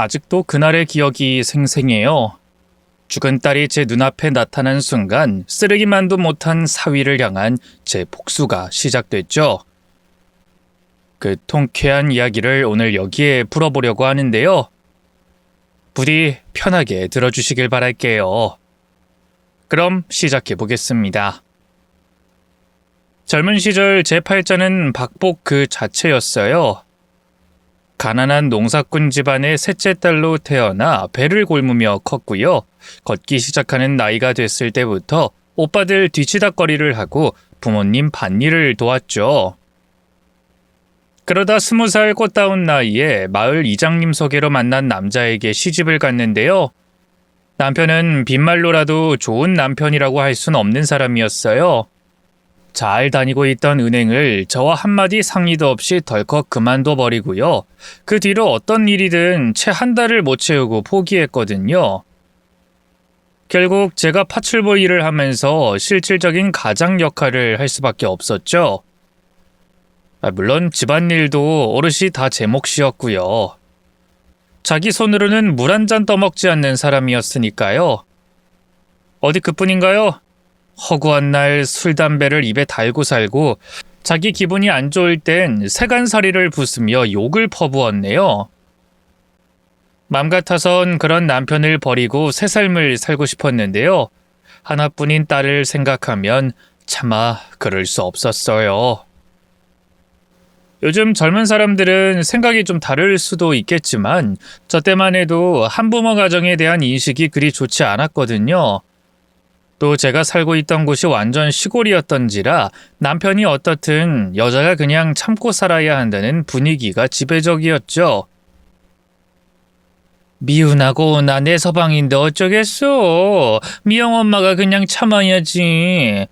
아직도 그날의 기억이 생생해요. 죽은 딸이 제 눈앞에 나타난 순간 쓰레기만도 못한 사위를 향한 제 복수가 시작됐죠. 그 통쾌한 이야기를 오늘 여기에 풀어보려고 하는데요. 부디 편하게 들어주시길 바랄게요. 그럼 시작해 보겠습니다. 젊은 시절 제 팔자는 박복 그 자체였어요. 가난한 농사꾼 집안의 셋째 딸로 태어나 배를 골무며 컸고요. 걷기 시작하는 나이가 됐을 때부터 오빠들 뒤치다꺼리를 하고 부모님 밭일을 도왔죠. 그러다 20살 꽃다운 나이에 마을 이장님 소개로 만난 남자에게 시집을 갔는데요. 남편은 빈말로라도 좋은 남편이라고 할 순 없는 사람이었어요. 잘 다니고 있던 은행을 저와 한마디 상의도 없이 덜컥 그만둬 버리고요. 그 뒤로 어떤 일이든 채 한 달을 못 채우고 포기했거든요. 결국 제가 파출부 일을 하면서 실질적인 가장 역할을 할 수밖에 없었죠. 물론 집안일도 오롯이 다 제 몫이었고요. 자기 손으로는 물 한 잔 떠먹지 않는 사람이었으니까요. 어디 그뿐인가요? 허구한 날 술, 담배를 입에 달고 살고 자기 기분이 안 좋을 땐 세간살이를 부수며 욕을 퍼부었네요. 맘 같아선 그런 남편을 버리고 새 삶을 살고 싶었는데요. 하나뿐인 딸을 생각하면 차마 그럴 수 없었어요. 요즘 젊은 사람들은 생각이 좀 다를 수도 있겠지만 저 때만 해도 한부모 가정에 대한 인식이 그리 좋지 않았거든요. 또 제가 살고 있던 곳이 완전 시골이었던지라 남편이 어떻든 여자가 그냥 참고 살아야 한다는 분위기가 지배적이었죠. 미운하고 나 내 서방인데 어쩌겠어. 미영 엄마가 그냥 참아야지.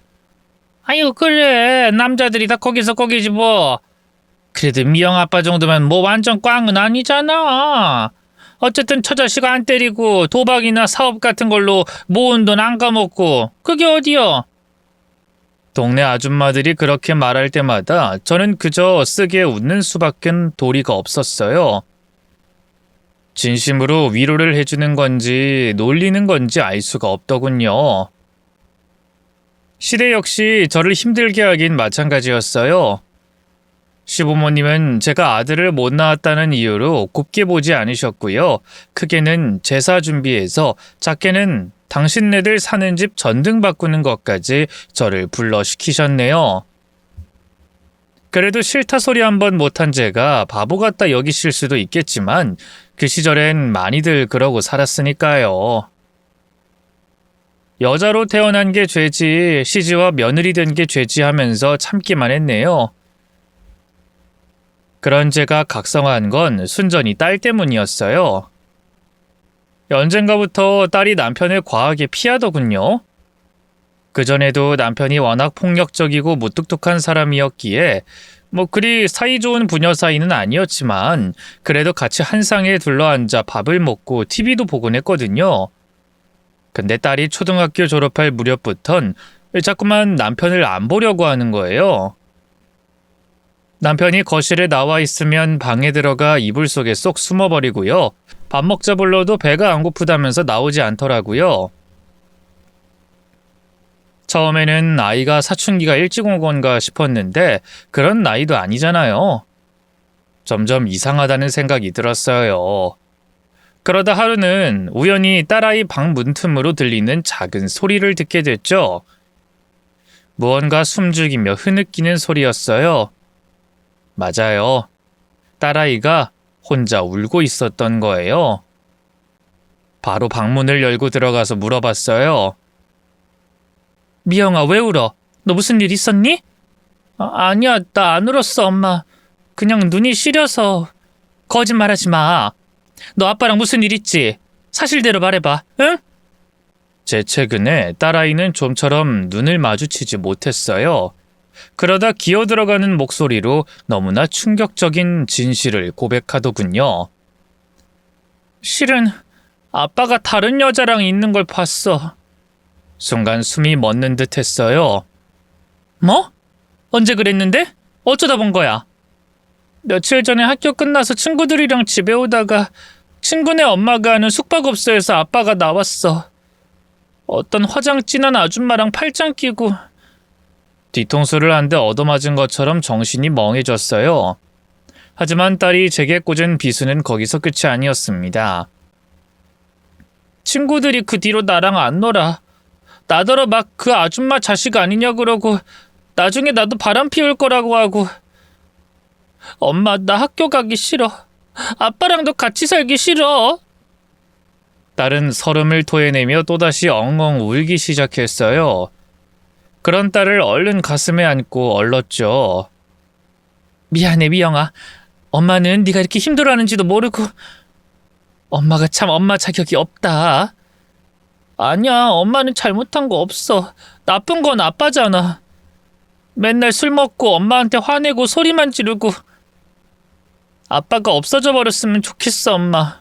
아유 그래 남자들이 다 거기서 거기지 뭐. 그래도 미영 아빠 정도면 뭐 완전 꽝은 아니잖아. 어쨌든 처자식 안 때리고 도박이나 사업 같은 걸로 모은 돈 안 까먹고 그게 어디여? 동네 아줌마들이 그렇게 말할 때마다 저는 그저 쓰게 웃는 수밖엔 도리가 없었어요. 진심으로 위로를 해주는 건지 놀리는 건지 알 수가 없더군요. 시대 역시 저를 힘들게 하긴 마찬가지였어요. 시부모님은 제가 아들을 못 낳았다는 이유로 곱게 보지 않으셨고요. 크게는 제사 준비해서 작게는 당신네들 사는 집 전등 바꾸는 것까지 저를 불러시키셨네요. 그래도 싫다 소리 한번 못한 제가 바보 같다 여기실 수도 있겠지만 그 시절엔 많이들 그러고 살았으니까요. 여자로 태어난 게 죄지 시집와 며느리 된 게 죄지 하면서 참기만 했네요. 그런 제가 각성한 건 순전히 딸 때문이었어요. 언젠가부터 딸이 남편을 과하게 피하더군요. 그전에도 남편이 워낙 폭력적이고 무뚝뚝한 사람이었기에 그리 사이 좋은 부녀 사이는 아니었지만 그래도 같이 한 상에 둘러앉아 밥을 먹고 TV도 보곤 했거든요. 근데 딸이 초등학교 졸업할 무렵부턴 자꾸만 남편을 안 보려고 하는 거예요. 남편이 거실에 나와 있으면 방에 들어가 이불 속에 쏙 숨어버리고요. 밥 먹자 불러도 배가 안 고프다면서 나오지 않더라고요. 처음에는 아이가 사춘기가 일찍 온 건가 싶었는데 그런 나이도 아니잖아요. 점점 이상하다는 생각이 들었어요. 그러다 하루는 우연히 딸아이 방 문틈으로 들리는 작은 소리를 듣게 됐죠. 무언가 숨죽이며 흐느끼는 소리였어요. 맞아요. 딸아이가 혼자 울고 있었던 거예요. 바로 방문을 열고 들어가서 물어봤어요. 미영아, 왜 울어? 너 무슨 일 있었니? 아니야, 나 안 울었어, 엄마. 그냥 눈이 시려서. 거짓말하지 마. 너 아빠랑 무슨 일 있지? 사실대로 말해봐, 응? 제 최근에 딸아이는 좀처럼 눈을 마주치지 못했어요. 그러다 기어들어가는 목소리로 너무나 충격적인 진실을 고백하더군요. 실은 아빠가 다른 여자랑 있는 걸 봤어. 순간 숨이 멎는 듯 했어요. 뭐? 언제 그랬는데? 어쩌다 본 거야? 며칠 전에 학교 끝나서 친구들이랑 집에 오다가 친구네 엄마가 하는 숙박업소에서 아빠가 나왔어. 어떤 화장 진한 아줌마랑 팔짱 끼고. 뒤통수를 한 대 얻어맞은 것처럼 정신이 멍해졌어요. 하지만 딸이 제게 꽂은 비수는 거기서 끝이 아니었습니다. 친구들이 그 뒤로 나랑 안 놀아. 나더러 막 그 아줌마 자식 아니냐 그러고 나중에 나도 바람 피울 거라고 하고. 엄마, 나 학교 가기 싫어. 아빠랑도 같이 살기 싫어. 딸은 설움을 토해내며 또다시 엉엉 울기 시작했어요. 그런 딸을 얼른 가슴에 안고 얼렀죠. 미안해, 미영아. 엄마는 네가 이렇게 힘들어하는지도 모르고. 엄마가 참 엄마 자격이 없다. 아니야, 엄마는 잘못한 거 없어. 나쁜 건 아빠잖아. 맨날 술 먹고 엄마한테 화내고 소리만 지르고. 아빠가 없어져 버렸으면 좋겠어, 엄마.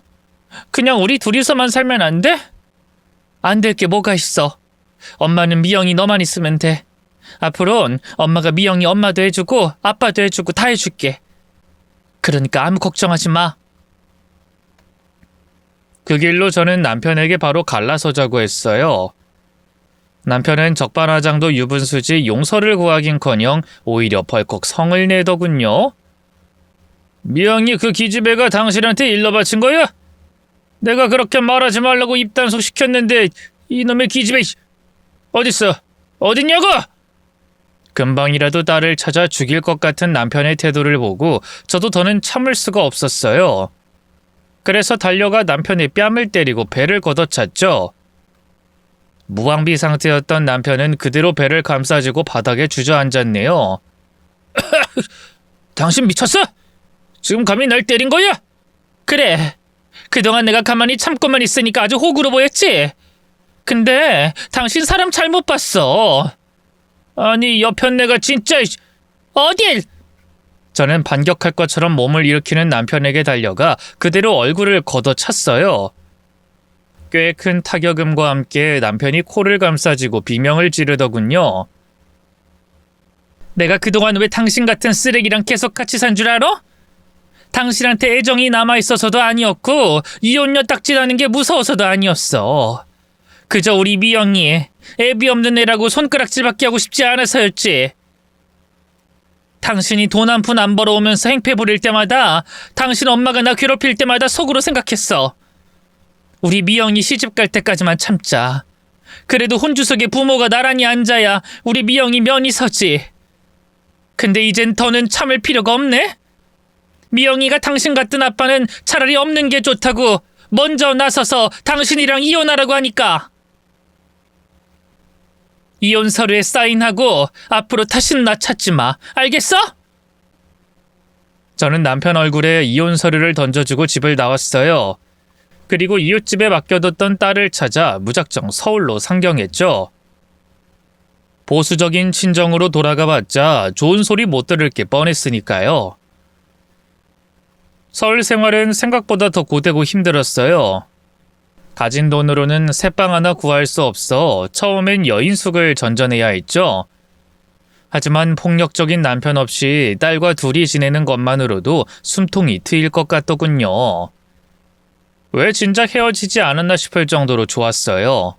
그냥 우리 둘이서만 살면 안 돼? 안 될 게 뭐가 있어. 엄마는 미영이 너만 있으면 돼. 앞으론 엄마가 미영이 엄마도 해주고 아빠도 해주고 다 해줄게. 그러니까 아무 걱정하지 마. 그 길로 저는 남편에게 바로 갈라서자고 했어요. 남편은 적반하장도 유분수지 용서를 구하긴커녕 오히려 벌컥 성을 내더군요. 미영이 그 기집애가 당신한테 일러 바친 거야? 내가 그렇게 말하지 말라고 입단속 시켰는데 이놈의 기집애 어딨어? 어딨냐고? 금방이라도 딸을 찾아 죽일 것 같은 남편의 태도를 보고 저도 더는 참을 수가 없었어요. 그래서 달려가 남편의 뺨을 때리고 배를 걷어찼죠. 무방비 상태였던 남편은 그대로 배를 감싸지고 바닥에 주저앉았네요. 당신 미쳤어? 지금 감히 날 때린 거야? 그래. 그동안 내가 가만히 참고만 있으니까 아주 호구로 보였지? 근데 당신 사람 잘못 봤어. 아니, 여편네가 진짜... 어딜! 저는 반격할 것처럼 몸을 일으키는 남편에게 달려가 그대로 얼굴을 걷어찼어요. 꽤 큰 타격음과 함께 남편이 코를 감싸쥐고 비명을 지르더군요. 내가 그동안 왜 당신 같은 쓰레기랑 계속 같이 산 줄 알아? 당신한테 애정이 남아있어서도 아니었고 이혼녀 딱지라는 게 무서워서도 아니었어. 그저 우리 미영이 애비 없는 애라고 손가락질밖에 하고 싶지 않아서였지. 당신이 돈 한 푼 안 벌어오면서 행패 부릴 때마다 당신 엄마가 나 괴롭힐 때마다 속으로 생각했어. 우리 미영이 시집 갈 때까지만 참자. 그래도 혼주석에 부모가 나란히 앉아야 우리 미영이 면이 서지. 근데 이젠 더는 참을 필요가 없네? 미영이가 당신 같은 아빠는 차라리 없는 게 좋다고 먼저 나서서 당신이랑 이혼하라고 하니까. 이혼 서류에 사인하고 앞으로 다시는 나 찾지 마. 알겠어? 저는 남편 얼굴에 이혼 서류를 던져주고 집을 나왔어요. 그리고 이웃집에 맡겨뒀던 딸을 찾아 무작정 서울로 상경했죠. 보수적인 친정으로 돌아가봤자 좋은 소리 못 들을 게 뻔했으니까요. 서울 생활은 생각보다 더 고되고 힘들었어요. 가진 돈으로는 새빵 하나 구할 수 없어 처음엔 여인숙을 전전해야 했죠. 하지만 폭력적인 남편 없이 딸과 둘이 지내는 것만으로도 숨통이 트일 것 같더군요. 왜 진작 헤어지지 않았나 싶을 정도로 좋았어요.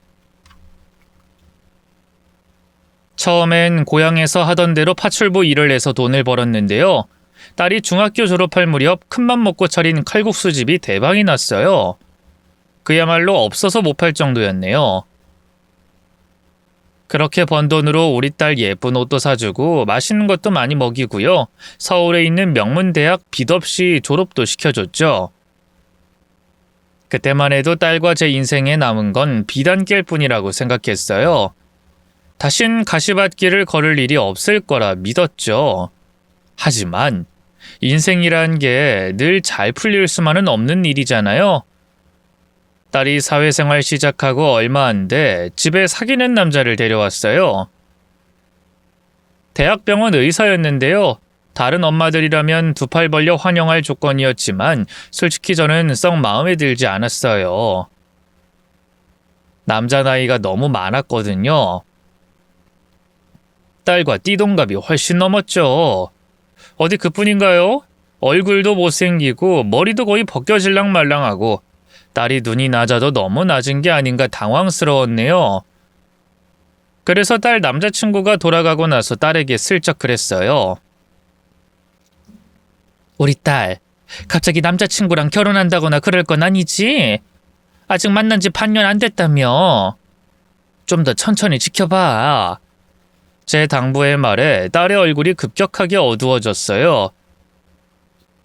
처음엔 고향에서 하던 대로 파출부 일을 해서 돈을 벌었는데요. 딸이 중학교 졸업할 무렵 큰맘 먹고 차린 칼국수집이 대박이 났어요. 그야말로 없어서 못 팔 정도였네요. 그렇게 번 돈으로 우리 딸 예쁜 옷도 사주고 맛있는 것도 많이 먹이고요. 서울에 있는 명문대학 빚 없이 졸업도 시켜줬죠. 그때만 해도 딸과 제 인생에 남은 건 비단길 뿐이라고 생각했어요. 다신 가시밭길을 걸을 일이 없을 거라 믿었죠. 하지만 인생이란 게 늘 잘 풀릴 수만은 없는 일이잖아요. 딸이 사회생활 시작하고 얼마 안 돼 집에 사귀는 남자를 데려왔어요. 대학병원 의사였는데요. 다른 엄마들이라면 두 팔 벌려 환영할 조건이었지만 솔직히 저는 썩 마음에 들지 않았어요. 남자 나이가 너무 많았거든요. 딸과 띠동갑이 훨씬 넘었죠. 어디 그뿐인가요? 얼굴도 못생기고 머리도 거의 벗겨질랑 말랑하고 딸이 눈이 낮아도 너무 낮은 게 아닌가 당황스러웠네요. 그래서 딸 남자친구가 돌아가고 나서 딸에게 슬쩍 그랬어요. 우리 딸, 갑자기 남자친구랑 결혼한다거나 그럴 건 아니지? 아직 만난 지 반년 안 됐다며. 좀 더 천천히 지켜봐. 제 당부의 말에 딸의 얼굴이 급격하게 어두워졌어요.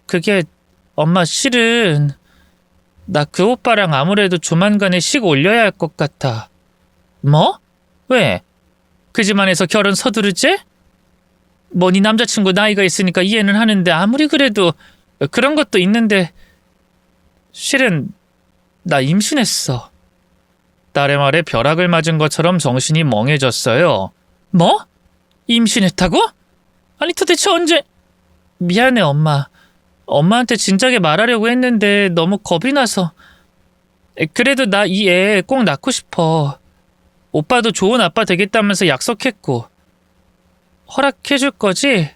그게 엄마 실은 나 그 오빠랑 아무래도 조만간에 식 올려야 할 것 같아. 뭐? 왜? 그 집안에서 결혼 서두르지? 뭐 네 남자친구 나이가 있으니까 이해는 하는데 아무리 그래도 그런 것도 있는데 실은 나 임신했어. 딸의 말에 벼락을 맞은 것처럼 정신이 멍해졌어요. 뭐? 임신했다고? 아니 도대체 언제? 미안해 엄마. 엄마한테 진작에 말하려고 했는데 너무 겁이 나서. 그래도 나 이 애 꼭 낳고 싶어. 오빠도 좋은 아빠 되겠다면서 약속했고. 허락해줄 거지?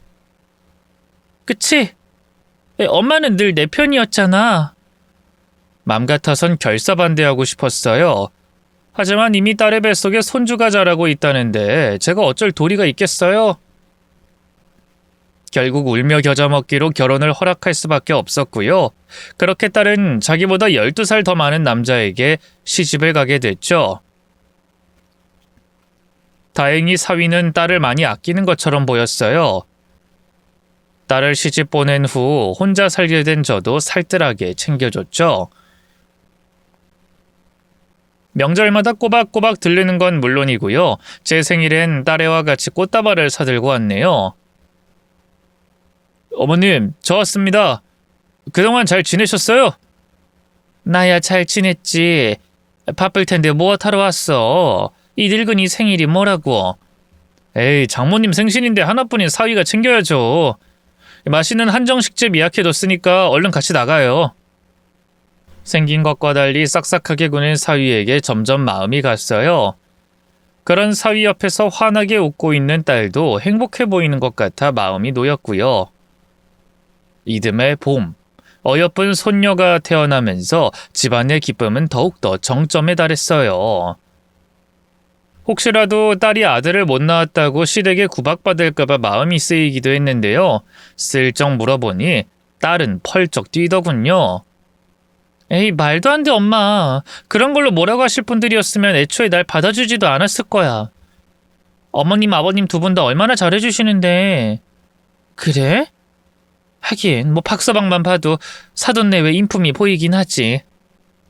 그치? 엄마는 늘 내 편이었잖아. 맘 같아선 결사반대하고 싶었어요. 하지만 이미 딸의 뱃속에 손주가 자라고 있다는데 제가 어쩔 도리가 있겠어요? 결국 울며 겨자 먹기로 결혼을 허락할 수밖에 없었고요. 그렇게 딸은 자기보다 12살 더 많은 남자에게 시집을 가게 됐죠. 다행히 사위는 딸을 많이 아끼는 것처럼 보였어요. 딸을 시집 보낸 후 혼자 살게 된 저도 살뜰하게 챙겨줬죠. 명절마다 꼬박꼬박 들르는 건 물론이고요. 제 생일엔 딸애와 같이 꽃다발을 사들고 왔네요. 어머님, 저 왔습니다. 그동안 잘 지내셨어요? 나야 잘 지냈지. 바쁠 텐데 무엇하러 왔어? 이 늙은이 생일이 뭐라고? 에이, 장모님 생신인데 하나뿐인 사위가 챙겨야죠. 맛있는 한정식집 예약해뒀으니까 얼른 같이 나가요. 생긴 것과 달리 싹싹하게 구는 사위에게 점점 마음이 갔어요. 그런 사위 옆에서 환하게 웃고 있는 딸도 행복해 보이는 것 같아 마음이 놓였고요. 이듬해 봄, 어여쁜 손녀가 태어나면서 집안의 기쁨은 더욱더 정점에 달했어요. 혹시라도 딸이 아들을 못 낳았다고 시댁에 구박받을까봐 마음이 쓰이기도 했는데요. 슬쩍 물어보니 딸은 펄쩍 뛰더군요. 에이, 말도 안 돼, 엄마. 그런 걸로 뭐라고 하실 분들이었으면 애초에 날 받아주지도 않았을 거야. 어머님, 아버님 두 분 다 얼마나 잘해주시는데. 그래? 하긴 뭐 박서방만 봐도 사돈 내외 인품이 보이긴 하지.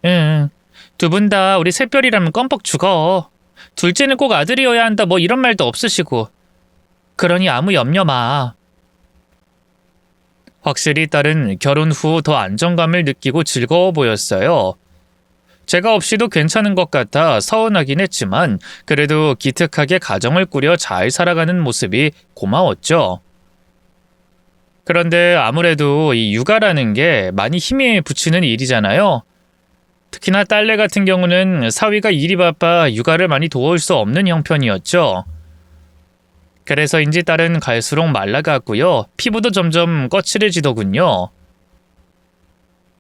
응, 두 분 다 우리 샛별이라면 껌뻑 죽어. 둘째는 꼭 아들이어야 한다 뭐 이런 말도 없으시고. 그러니 아무 염려 마. 확실히 딸은 결혼 후 더 안정감을 느끼고 즐거워 보였어요. 제가 없이도 괜찮은 것 같아 서운하긴 했지만 그래도 기특하게 가정을 꾸려 잘 살아가는 모습이 고마웠죠. 그런데 아무래도 이 육아라는 게 많이 힘이 붙이는 일이잖아요. 특히나 딸내 같은 경우는 사위가 일이 바빠 육아를 많이 도울 수 없는 형편이었죠. 그래서인지 딸은 갈수록 말라갔고요. 피부도 점점 거칠해지더군요.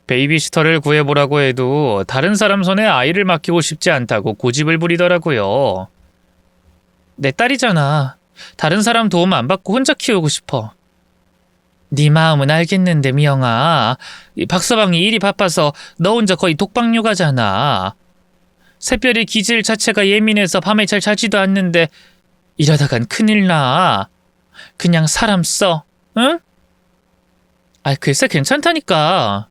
베이비시터를 구해보라고 해도 다른 사람 손에 아이를 맡기고 싶지 않다고 고집을 부리더라고요. 내 딸이잖아. 다른 사람 도움 안 받고 혼자 키우고 싶어. 네 마음은 알겠는데 미영아. 박서방이 일이 바빠서 너 혼자 거의 독박육아잖아. 새별이 기질 자체가 예민해서 밤에 잘 자지도 않는데 이러다간 큰일 나. 그냥 사람 써. 응? 아, 글쎄 괜찮다니까.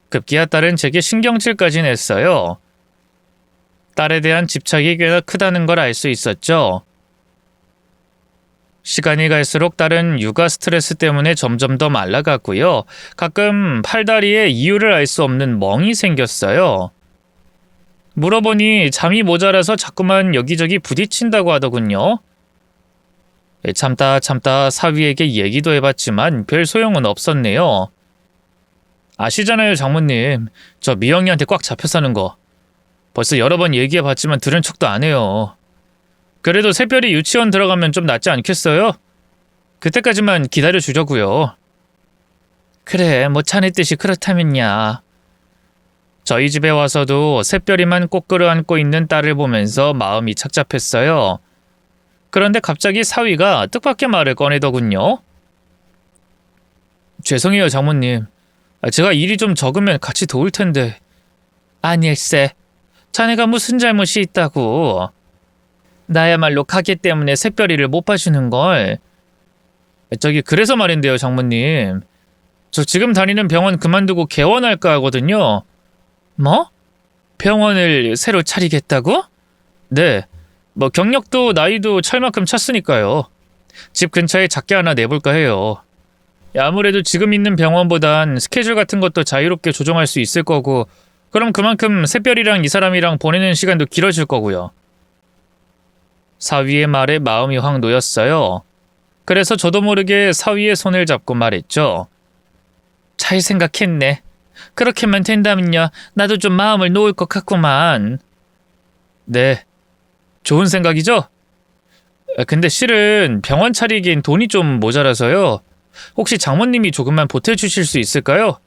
급기야 딸은 제게 신경질까지 냈어요. 딸에 대한 집착이 꽤나 크다는 걸 알 수 있었죠. 시간이 갈수록 딸은 육아 스트레스 때문에 점점 더 말라갔고요. 가끔 팔다리에 이유를 알 수 없는 멍이 생겼어요. 물어보니 잠이 모자라서 자꾸만 여기저기 부딪힌다고 하더군요. 참다 사위에게 얘기도 해봤지만 별 소용은 없었네요. 아시잖아요, 장모님. 저 미영이한테 꽉 잡혀 사는 거. 벌써 여러 번 얘기해봤지만 들은 척도 안 해요. 그래도 새별이 유치원 들어가면 좀 낫지 않겠어요? 그때까지만 기다려주려고요. 그래, 뭐 자네 뜻이 그렇다면야. 저희 집에 와서도 샛별이만 꼭 끌어안고 있는 딸을 보면서 마음이 착잡했어요. 그런데 갑자기 사위가 뜻밖의 말을 꺼내더군요. 죄송해요, 장모님. 제가 일이 좀 적으면 같이 도울 텐데. 아닐세. 자네가 무슨 잘못이 있다고. 나야말로 가게 때문에 샛별이를 못 봐주는걸. 그래서 말인데요, 장모님. 저 지금 다니는 병원 그만두고 개원할까 하거든요. 뭐? 병원을 새로 차리겠다고? 네. 경력도 나이도 찰만큼 찼으니까요. 집 근처에 작게 하나 내볼까 해요. 아무래도 지금 있는 병원보단 스케줄 같은 것도 자유롭게 조정할 수 있을 거고, 그럼 그만큼 샛별이랑 이 사람이랑 보내는 시간도 길어질 거고요. 사위의 말에 마음이 확 놓였어요. 그래서 저도 모르게 사위의 손을 잡고 말했죠. 잘 생각했네. 그렇게만 된다면요, 나도 좀 마음을 놓을 것 같구만. 네, 좋은 생각이죠? 근데 실은 병원 차리기엔 돈이 좀 모자라서요. 혹시 장모님이 조금만 보태주실 수 있을까요?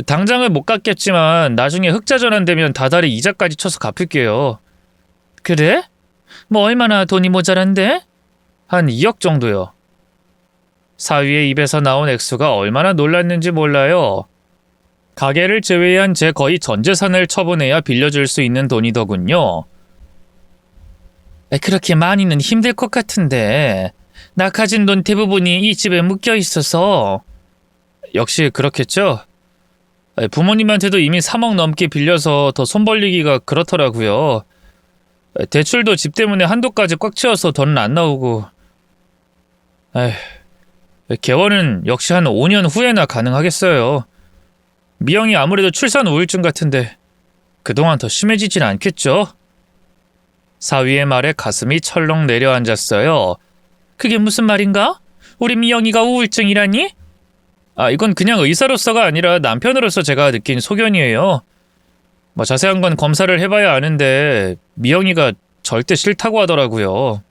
당장은 못 갚겠지만 나중에 흑자 전환되면 다달이 이자까지 쳐서 갚을게요. 그래? 얼마나 돈이 모자란데? 한 2억 정도요. 사위의 입에서 나온 액수가 얼마나 놀랐는지 몰라요. 가게를 제외한 제 거의 전 재산을 처분해야 빌려줄 수 있는 돈이더군요. 그렇게 많이는 힘들 것 같은데. 나 가진 돈 대부분이 이 집에 묶여 있어서. 역시 그렇겠죠? 부모님한테도 이미 3억 넘게 빌려서 더 손 벌리기가 그렇더라고요. 대출도 집 때문에 한도까지 꽉 채워서 더는 안 나오고. 개원은 역시 한 5년 후에나 가능하겠어요. 미영이 아무래도 출산 우울증 같은데 그동안 더 심해지진 않겠죠? 사위의 말에 가슴이 철렁 내려앉았어요. 그게 무슨 말인가? 우리 미영이가 우울증이라니? 이건 그냥 의사로서가 아니라 남편으로서 제가 느낀 소견이에요. 자세한 건 검사를 해봐야 아는데 미영이가 절대 싫다고 하더라고요.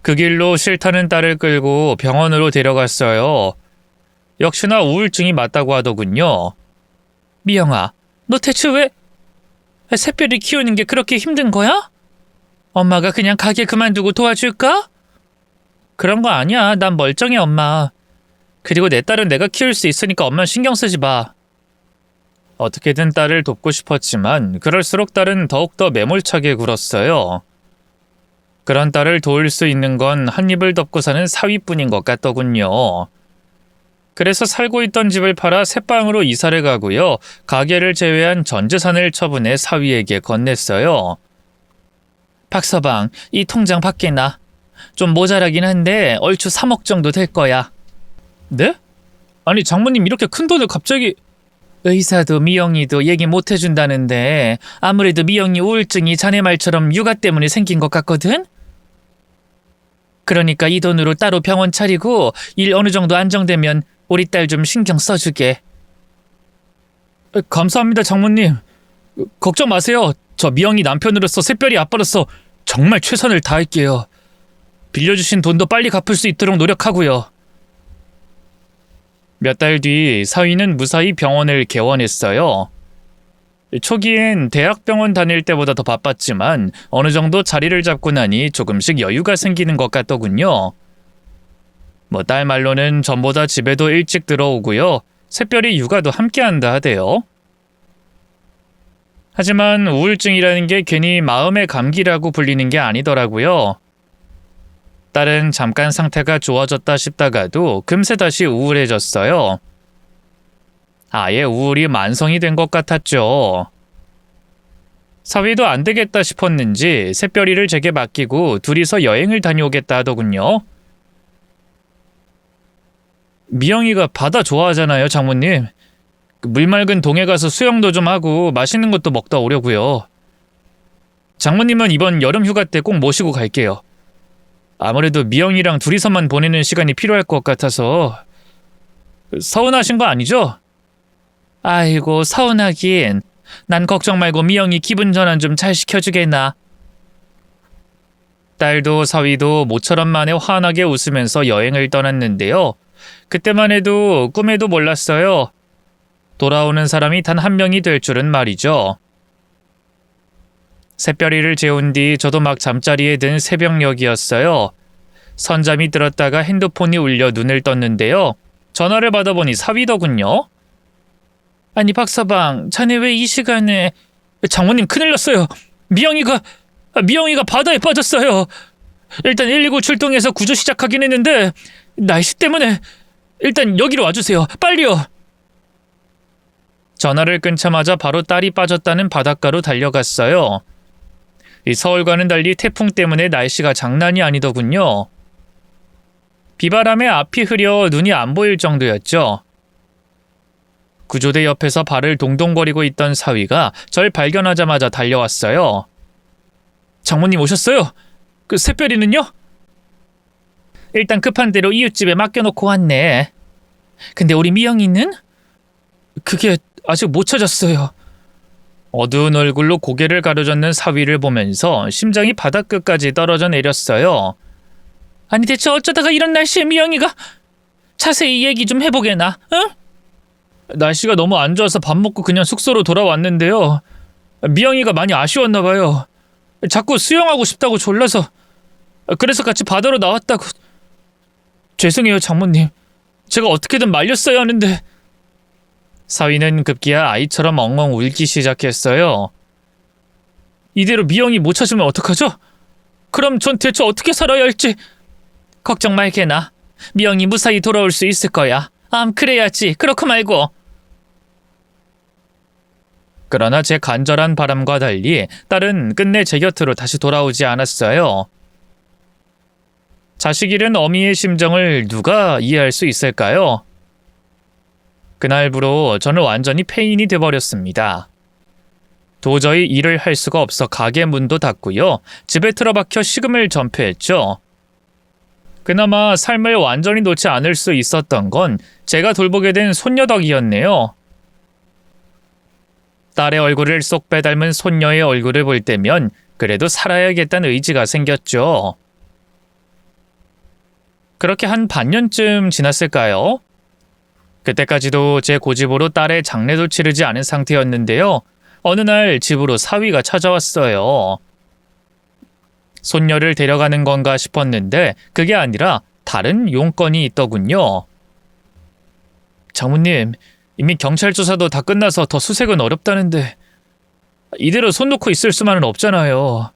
그 길로 싫다는 딸을 끌고 병원으로 데려갔어요. 역시나 우울증이 맞다고 하더군요. 미영아, 너 대체 왜 샛별이 키우는 게 그렇게 힘든 거야? 엄마가 그냥 가게 그만두고 도와줄까? 그런 거 아니야. 난 멀쩡해, 엄마. 그리고 내 딸은 내가 키울 수 있으니까 엄마 신경 쓰지 마. 어떻게든 딸을 돕고 싶었지만 그럴수록 딸은 더욱더 매몰차게 굴었어요. 그런 딸을 도울 수 있는 건 한 입을 덮고 사는 사위뿐인 것 같더군요. 그래서 살고 있던 집을 팔아 새방으로 이사를 가고요. 가게를 제외한 전 재산을 처분해 사위에게 건넸어요. 박서방, 이 통장 밖에 놔. 좀 모자라긴 한데 얼추 3억 정도 될 거야. 네? 아니 장모님 이렇게 큰 돈을 갑자기... 의사도 미영이도 얘기 못 해준다는데 아무래도 미영이 우울증이 자네 말처럼 육아 때문에 생긴 것 같거든? 그러니까 이 돈으로 따로 병원 차리고 일 어느 정도 안정되면 우리 딸 좀 신경 써주게. 감사합니다 장모님. 걱정 마세요. 저 미영이 남편으로서 샛별이 아빠로서 정말 최선을 다할게요. 빌려주신 돈도 빨리 갚을 수 있도록 노력하고요. 몇 달 뒤 사위는 무사히 병원을 개원했어요. 초기엔 대학병원 다닐 때보다 더 바빴지만 어느 정도 자리를 잡고 나니 조금씩 여유가 생기는 것 같더군요. 딸 말로는 전보다 집에도 일찍 들어오고요. 샛별이 육아도 함께한다 하대요. 하지만 우울증이라는 게 괜히 마음의 감기라고 불리는 게 아니더라고요. 딸은 잠깐 상태가 좋아졌다 싶다가도 금세 다시 우울해졌어요. 아예 우울이 만성이 된 것 같았죠. 사위도 안 되겠다 싶었는지 샛별이를 제게 맡기고 둘이서 여행을 다녀오겠다 하더군요. 미영이가 바다 좋아하잖아요, 장모님. 물 맑은 동해 가서 수영도 좀 하고 맛있는 것도 먹다 오려고요. 장모님은 이번 여름 휴가 때 꼭 모시고 갈게요. 아무래도 미영이랑 둘이서만 보내는 시간이 필요할 것 같아서. 서운하신 거 아니죠? 아이고, 서운하긴. 난 걱정 말고 미영이 기분 전환 좀 잘 시켜주겠나. 딸도 사위도 모처럼 만에 환하게 웃으면서 여행을 떠났는데요. 그때만 해도 꿈에도 몰랐어요. 돌아오는 사람이 단 한 명이 될 줄은 말이죠. 새별이를 재운 뒤 저도 막 잠자리에 든 새벽녘이었어요. 선잠이 들었다가 핸드폰이 울려 눈을 떴는데요. 전화를 받아보니 사위더군요. 아니 박서방, 자네 왜 이 시간에... 장모님 큰일 났어요. 미영이가 바다에 빠졌어요. 일단 119 출동해서 구조 시작하긴 했는데 날씨 때문에 일단 여기로 와주세요. 빨리요. 전화를 끊자마자 바로 딸이 빠졌다는 바닷가로 달려갔어요. 이 서울과는 달리 태풍 때문에 날씨가 장난이 아니더군요. 비바람에 앞이 흐려 눈이 안 보일 정도였죠. 구조대 옆에서 발을 동동거리고 있던 사위가 절 발견하자마자 달려왔어요. 장모님 오셨어요? 그 새별이는요? 일단 급한 대로 이웃집에 맡겨놓고 왔네. 근데 우리 미영이는? 그게 아직 못 찾았어요. 어두운 얼굴로 고개를 가로젓는 사위를 보면서 심장이 바닥끝까지 떨어져 내렸어요. 아니 대체 어쩌다가 이런 날씨에 미영이가... 자세히 얘기 좀 해보게나, 응? 날씨가 너무 안 좋아서 밥 먹고 그냥 숙소로 돌아왔는데요. 미영이가 많이 아쉬웠나 봐요. 자꾸 수영하고 싶다고 졸라서... 그래서 같이 바다로 나왔다고... 죄송해요 장모님. 제가 어떻게든 말렸어야 하는데... 사위는 급기야 아이처럼 엉엉 울기 시작했어요. 이대로 미영이 못 찾으면 어떡하죠? 그럼 전 대체 어떻게 살아야 할지... 걱정 말게나. 미영이 무사히 돌아올 수 있을 거야. 그래야지. 그렇고 말고. 그러나 제 간절한 바람과 달리 딸은 끝내 제 곁으로 다시 돌아오지 않았어요. 자식 잃은 어미의 심정을 누가 이해할 수 있을까요? 그날부로 저는 완전히 폐인이 돼버렸습니다. 도저히 일을 할 수가 없어 가게 문도 닫고요. 집에 틀어박혀 식음을 전폐했죠. 그나마 삶을 완전히 놓지 않을 수 있었던 건 제가 돌보게 된 손녀 덕이었네요. 딸의 얼굴을 쏙 빼닮은 손녀의 얼굴을 볼 때면 그래도 살아야겠다는 의지가 생겼죠. 그렇게 한 반년쯤 지났을까요? 그때까지도 제 고집으로 딸의 장례도 치르지 않은 상태였는데요. 어느 날 집으로 사위가 찾아왔어요. 손녀를 데려가는 건가 싶었는데 그게 아니라 다른 용건이 있더군요. 장모님, 이미 경찰 조사도 다 끝나서 더 수색은 어렵다는데 이대로 손 놓고 있을 수만은 없잖아요.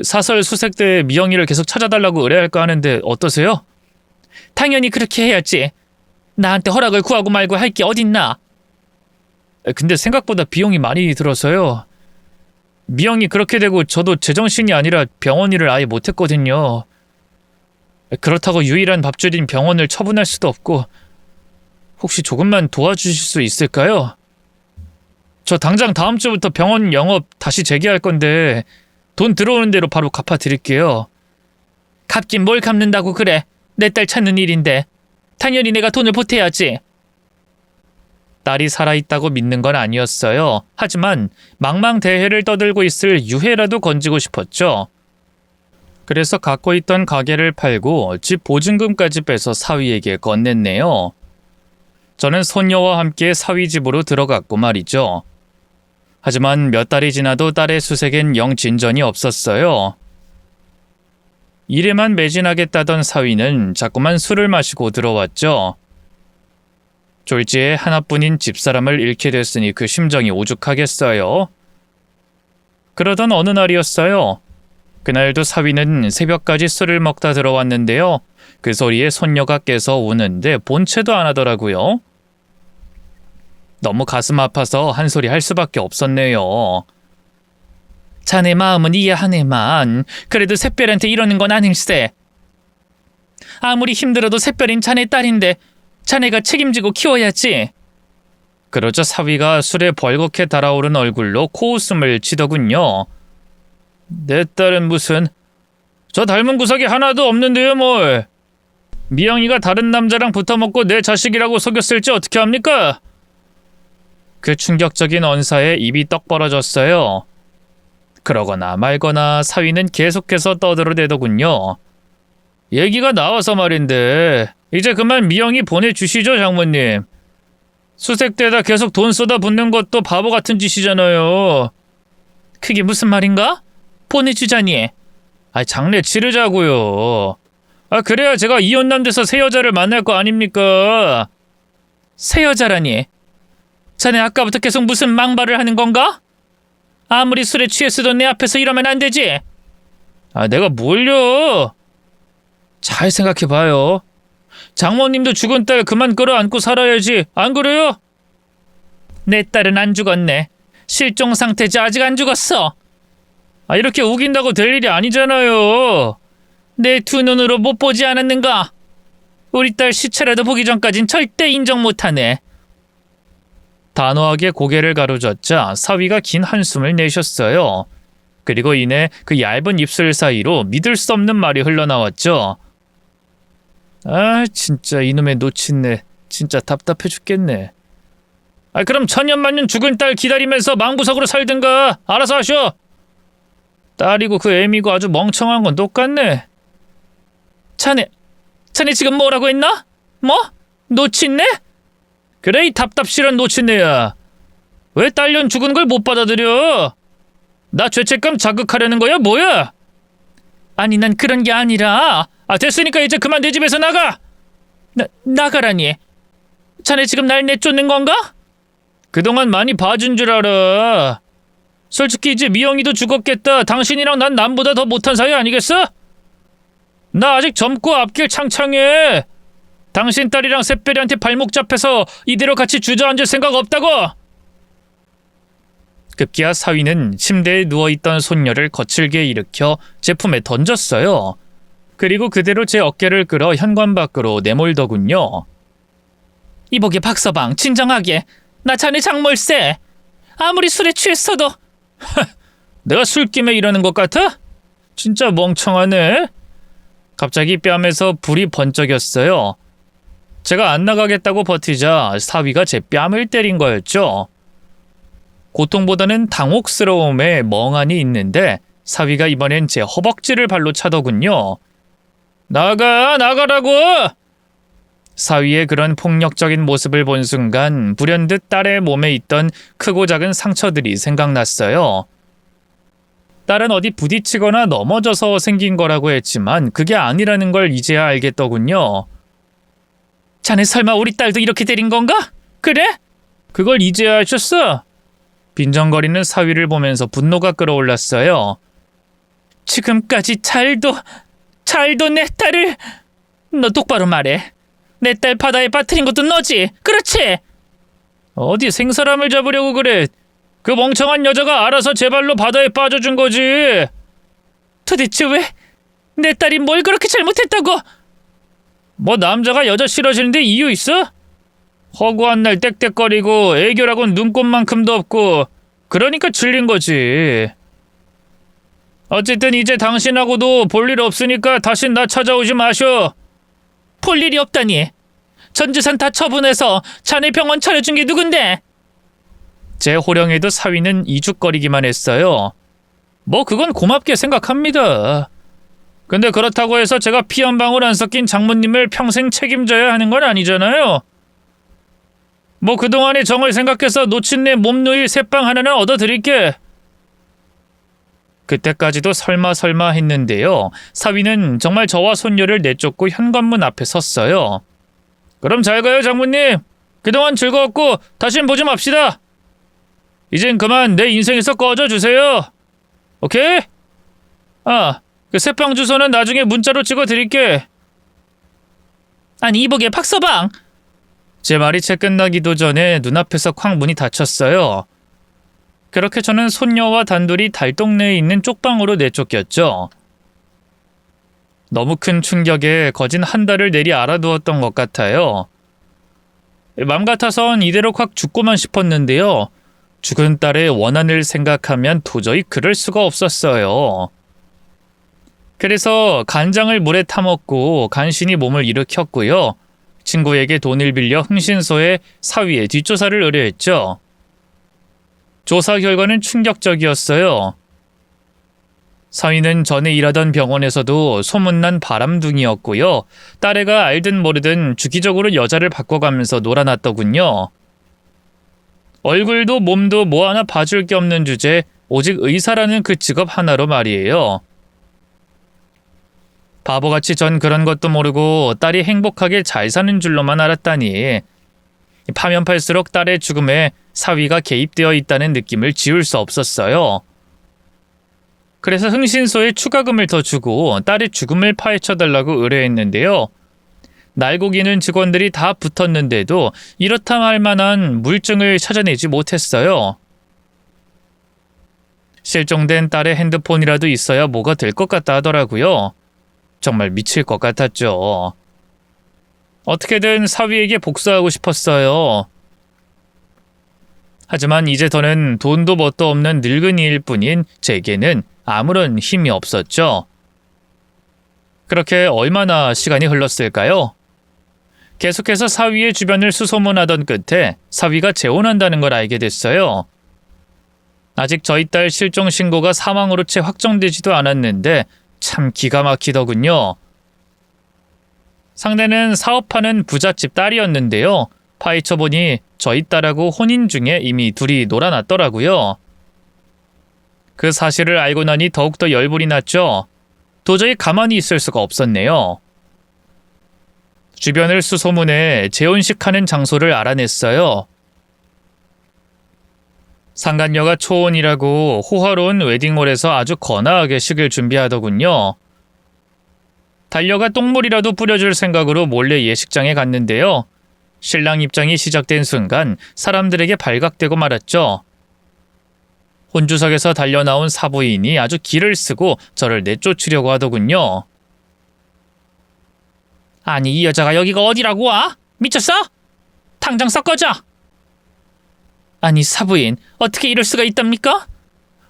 사설 수색 때 미영이를 계속 찾아달라고 의뢰할까 하는데 어떠세요? 당연히 그렇게 해야지. 나한테 허락을 구하고 말고 할 게 어딨나? 근데 생각보다 비용이 많이 들어서요. 미영이 그렇게 되고 저도 제정신이 아니라 병원 일을 아예 못했거든요. 그렇다고 유일한 밥줄인 병원을 처분할 수도 없고 혹시 조금만 도와주실 수 있을까요? 저 당장 다음 주부터 병원 영업 다시 재개할 건데 돈 들어오는 대로 바로 갚아드릴게요. 갚긴 뭘 갚는다고 그래. 내 딸 찾는 일인데 당연히 내가 돈을 보태야지. 딸이 살아있다고 믿는 건 아니었어요. 하지만 망망대해를 떠들고 있을 유해라도 건지고 싶었죠. 그래서 갖고 있던 가게를 팔고 집 보증금까지 빼서 사위에게 건넸네요. 저는 손녀와 함께 사위 집으로 들어갔고 말이죠. 하지만 몇 달이 지나도 딸의 수색엔 영 진전이 없었어요. 일에만 매진하겠다던 사위는 자꾸만 술을 마시고 들어왔죠. 졸지에 하나뿐인 집사람을 잃게 됐으니 그 심정이 오죽하겠어요. 그러던 어느 날이었어요. 그날도 사위는 새벽까지 술을 먹다 들어왔는데요. 그 소리에 손녀가 깨서 우는데 본체도 안 하더라고요. 너무 가슴 아파서 한 소리 할 수밖에 없었네요. 자네 마음은 이해하네만 그래도 샛별한테 이러는 건 아닐세. 아무리 힘들어도 샛별인 자네 딸인데 자네가 책임지고 키워야지. 그러자 사위가 술에 벌겋게 달아오른 얼굴로 코웃음을 치더군요. 내 딸은 무슨... 저 닮은 구석이 하나도 없는데요 뭘. 미영이가 다른 남자랑 붙어먹고 내 자식이라고 속였을지 어떻게 합니까? 그 충격적인 언사에 입이 떡 벌어졌어요. 그러거나 말거나 사위는 계속해서 떠들어대더군요. 얘기가 나와서 말인데 이제 그만 미영이 보내주시죠 장모님. 수색대에다 계속 돈 쏟아붓는 것도 바보 같은 짓이잖아요. 그게 무슨 말인가? 보내주자니. 장례 치르자고요. 그래야 제가 이혼남 돼서 새 여자를 만날 거 아닙니까? 새 여자라니. 자네 아까부터 계속 무슨 망발을 하는 건가? 아무리 술에 취했어도 내 앞에서 이러면 안 되지. 내가 뭘요? 잘 생각해봐요. 장모님도 죽은 딸 그만 끌어안고 살아야지. 안 그래요? 내 딸은 안 죽었네. 실종 상태지 아직 안 죽었어. 이렇게 우긴다고 될 일이 아니잖아요. 내 두 눈으로 못 보지 않았는가? 우리 딸 시체라도 보기 전까진 절대 인정 못하네. 단호하게 고개를 가로젓자 사위가 긴 한숨을 내셨어요. 그리고 이내 그 얇은 입술 사이로 믿을 수 없는 말이 흘러나왔죠. 진짜 이놈의 노친네. 진짜 답답해 죽겠네. 그럼 천년만년 죽은 딸 기다리면서 망부석으로 살든가. 알아서 하셔. 딸이고 그 애미고 아주 멍청한 건 똑같네. 자네 지금 뭐라고 했나? 뭐? 노친네? 그래, 이 답답실한 노친네야. 왜 딸년 죽은 걸 못 받아들여? 나 죄책감 자극하려는 거야, 뭐야? 아니, 난 그런 게 아니라. 됐으니까 이제 그만 내 집에서 나가. 나가라니. 자네 지금 날 내쫓는 건가? 그동안 많이 봐준 줄 알아. 솔직히 이제 미영이도 죽었겠다. 당신이랑 난 남보다 더 못한 사이 아니겠어? 나 아직 젊고 앞길 창창해. 당신 딸이랑 샛별이한테 발목 잡혀서 이대로 같이 주저앉을 생각 없다고. 급기야 사위는 침대에 누워있던 손녀를 거칠게 일으켜 제품에 던졌어요. 그리고 그대로 제 어깨를 끌어 현관 밖으로 내몰더군요. 이보게 박서방, 진정하게. 나 자네 장몰세. 아무리 술에 취했어도. 내가 술김에 이러는 것 같아? 진짜 멍청하네. 갑자기 뺨에서 불이 번쩍였어요. 제가 안 나가겠다고 버티자 사위가 제 뺨을 때린 거였죠. 고통보다는 당혹스러움에 멍하니 있는데 사위가 이번엔 제 허벅지를 발로 차더군요. 나가라고! 사위의 그런 폭력적인 모습을 본 순간 불현듯 딸의 몸에 있던 크고 작은 상처들이 생각났어요. 딸은 어디 부딪히거나 넘어져서 생긴 거라고 했지만 그게 아니라는 걸 이제야 알겠더군요. 자네 설마 우리 딸도 이렇게 때린 건가? 그래? 그걸 이제야 아셨어? 빈정거리는 사위를 보면서 분노가 끌어올랐어요. 지금까지 잘도 내 딸을. 너 똑바로 말해. 내 딸 바다에 빠뜨린 것도 너지? 그렇지? 어디 생사람을 잡으려고 그래. 그 멍청한 여자가 알아서 제 발로 바다에 빠져준 거지. 도대체 왜 내 딸이 뭘 그렇게 잘못했다고? 뭐 남자가 여자 싫어지는데 이유 있어? 허구한 날 떽떽거리고 애교라곤 눈꼽만큼도 없고 그러니까 질린 거지. 어쨌든 이제 당신하고도 볼 일 없으니까 다신 나 찾아오지 마셔. 볼 일이 없다니. 전 재산 다 처분해서 자네 병원 차려준 게 누군데? 제 호령에도 사위는 이죽거리기만 했어요. 뭐 그건 고맙게 생각합니다. 근데 그렇다고 해서 제가 피 한 방울 안 섞인 장모님을 평생 책임져야 하는 건 아니잖아요. 뭐 그동안의 정을 생각해서 놓친 내 몸누이 새빵 하나는 얻어드릴게. 그때까지도 설마 했는데요. 사위는 정말 저와 손녀를 내쫓고 현관문 앞에 섰어요. 그럼 잘 가요, 장모님. 그동안 즐거웠고 다신 보지 맙시다. 이젠 그만 내 인생에서 꺼져 주세요. 오케이? 그 새빵 주소는 나중에 문자로 찍어 드릴게. 아니 이보게 박서방. 제 말이 채 끝나기도 전에 눈앞에서 쾅 문이 닫혔어요. 그렇게 저는 손녀와 단둘이 달동네에 있는 쪽방으로 내쫓겼죠. 너무 큰 충격에 거진 한 달을 내리 알아두었던 것 같아요. 맘 같아선 이대로 확 죽고만 싶었는데요. 죽은 딸의 원한을 생각하면 도저히 그럴 수가 없었어요. 그래서 간장을 물에 타먹고 간신히 몸을 일으켰고요. 친구에게 돈을 빌려 흥신소에 사위의 뒷조사를 의뢰했죠. 조사 결과는 충격적이었어요. 사위는 전에 일하던 병원에서도 소문난 바람둥이였고요. 딸애가 알든 모르든 주기적으로 여자를 바꿔가면서 놀아놨더군요. 얼굴도 몸도 뭐 하나 봐줄 게 없는 주제에 오직 의사라는 그 직업 하나로 말이에요. 바보같이 전 그런 것도 모르고 딸이 행복하게 잘 사는 줄로만 알았다니. 파면 팔수록 딸의 죽음에 사위가 개입되어 있다는 느낌을 지울 수 없었어요. 그래서 흥신소에 추가금을 더 주고 딸의 죽음을 파헤쳐달라고 의뢰했는데요. 날고기는 직원들이 다 붙었는데도 이렇다 할 만한 물증을 찾아내지 못했어요. 실종된 딸의 핸드폰이라도 있어야 뭐가 될 것 같다 하더라고요. 정말 미칠 것 같았죠. 어떻게든 사위에게 복수하고 싶었어요. 하지만 이제 더는 돈도 뭣도 없는 늙은이일 뿐인 제게는 아무런 힘이 없었죠. 그렇게 얼마나 시간이 흘렀을까요? 계속해서 사위의 주변을 수소문하던 끝에 사위가 재혼한다는 걸 알게 됐어요. 아직 저희 딸 실종 신고가 사망으로 채 확정되지도 않았는데 참 기가 막히더군요. 상대는 사업하는 부잣집 딸이었는데요. 파헤쳐보니 저희 딸하고 혼인 중에 이미 둘이 놀아놨더라고요. 그 사실을 알고 나니 더욱더 열불이 났죠. 도저히 가만히 있을 수가 없었네요. 주변을 수소문해 재혼식하는 장소를 알아냈어요. 상간녀가 초혼이라고 호화로운 웨딩홀에서 아주 거나하게 식을 준비하더군요. 달려가 똥물이라도 뿌려줄 생각으로 몰래 예식장에 갔는데요. 신랑 입장이 시작된 순간 사람들에게 발각되고 말았죠. 혼주석에서 달려나온 사부인이 아주 기를 쓰고 저를 내쫓으려고 하더군요. 아니 이 여자가 여기가 어디라고 와? 미쳤어? 당장 섞어져! 아니 사부인 어떻게 이럴 수가 있답니까?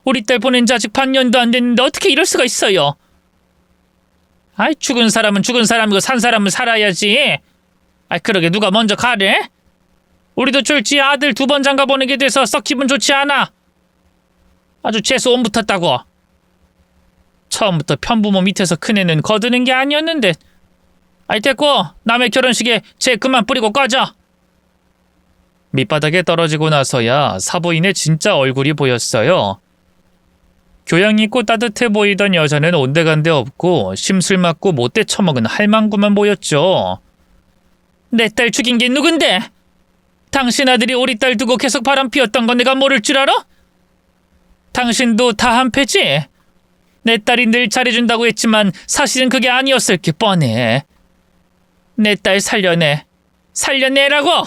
우리 딸 보낸 지 아직 반년도 안 됐는데 어떻게 이럴 수가 있어요? 아이 죽은 사람은 죽은 사람이고 산 사람은 살아야지. 아이 그러게 누가 먼저 가래? 우리도 졸지에 아들 2번 장가 보내게 돼서 썩 기분 좋지 않아. 아주 재수 온 붙었다고. 처음부터 편부모 밑에서 큰애는 거드는 게 아니었는데. 아이 됐고 남의 결혼식에 쟤 그만 뿌리고 꺼져. 밑바닥에 떨어지고 나서야 사부인의 진짜 얼굴이 보였어요. 교양 있고 따뜻해 보이던 여자는 온데간데 없고 심술 맞고 못돼 처먹은 할망구만 보였죠. 내 딸 죽인 게 누군데? 당신 아들이 우리 딸 두고 계속 바람 피웠던 건 내가 모를 줄 알아? 당신도 다 한패지? 내 딸이 늘 잘해준다고 했지만 사실은 그게 아니었을 게 뻔해. 내 딸 살려내. 살려내라고!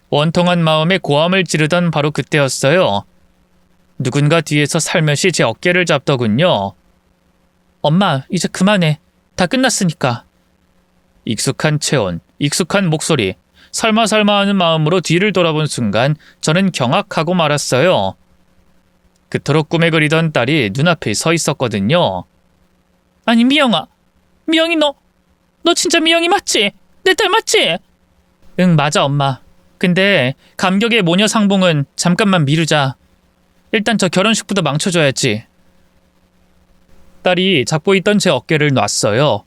원통한 마음에 고함을 지르던 바로 그때였어요. 누군가 뒤에서 살며시 제 어깨를 잡더군요. 엄마, 이제 그만해. 다 끝났으니까. 익숙한 체온, 익숙한 목소리, 설마 하는 마음으로 뒤를 돌아본 순간 저는 경악하고 말았어요. 그토록 꿈에 그리던 딸이 눈앞에 서 있었거든요. 아니 미영아, 미영이 너 진짜 미영이 맞지? 내 딸 맞지? 응 맞아 엄마. 근데 감격의 모녀 상봉은 잠깐만 미루자. 일단 저 결혼식부터 망쳐줘야지. 딸이 잡고 있던 제 어깨를 놨어요.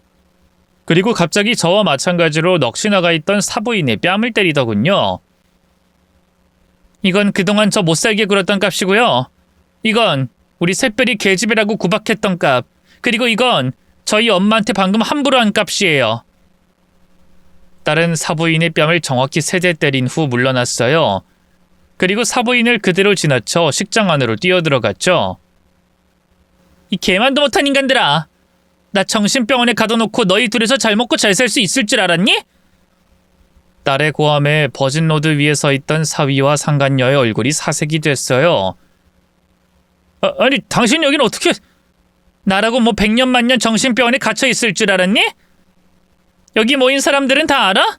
그리고 갑자기 저와 마찬가지로 넋이 나가 있던 사부인의 뺨을 때리더군요. 이건 그동안 저 못살게 굴었던 값이고요. 이건 우리 샛별이 계집애라고 구박했던 값. 그리고 이건 저희 엄마한테 방금 함부로 한 값이에요. 딸은 사부인의 뺨을 정확히 3대 때린 후 물러났어요. 그리고 사부인을 그대로 지나쳐 식장 안으로 뛰어들어갔죠. 이 개만도 못한 인간들아. 나 정신병원에 가둬놓고 너희 둘이서 잘 먹고 잘 살 수 있을 줄 알았니? 딸의 고함에 버진로드 위에 서 있던 사위와 상간녀의 얼굴이 사색이 됐어요. 아니 당신 여긴 어떻게... 나라고 뭐 100년 만년 정신병원에 갇혀 있을 줄 알았니? 여기 모인 사람들은 다 알아?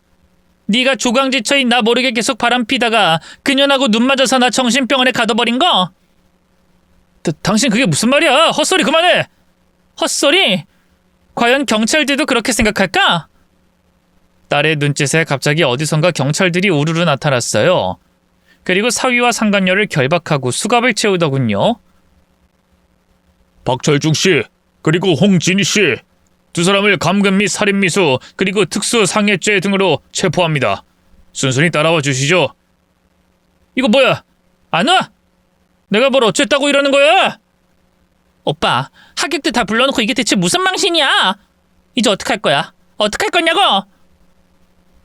네가 조강지처인 나 모르게 계속 바람피다가 그년하고 눈 맞아서 나 정신병원에 가둬버린 거? 당신 그게 무슨 말이야? 헛소리 그만해! 헛소리? 과연 경찰들도 그렇게 생각할까? 딸의 눈짓에 갑자기 어디선가 경찰들이 우르르 나타났어요. 그리고 사위와 상간녀를 결박하고 수갑을 채우더군요. 박철중 씨, 그리고 홍진희 씨, 2사람을 감금 및 살인미수 그리고 특수상해죄 등으로 체포합니다. 순순히 따라와 주시죠. 이거 뭐야? 안 와? 내가 뭘 어쨌다고 이러는 거야? 오빠, 하객들 다 불러놓고 이게 대체 무슨 망신이야? 이제 어떡할 거야? 어떡할 거냐고?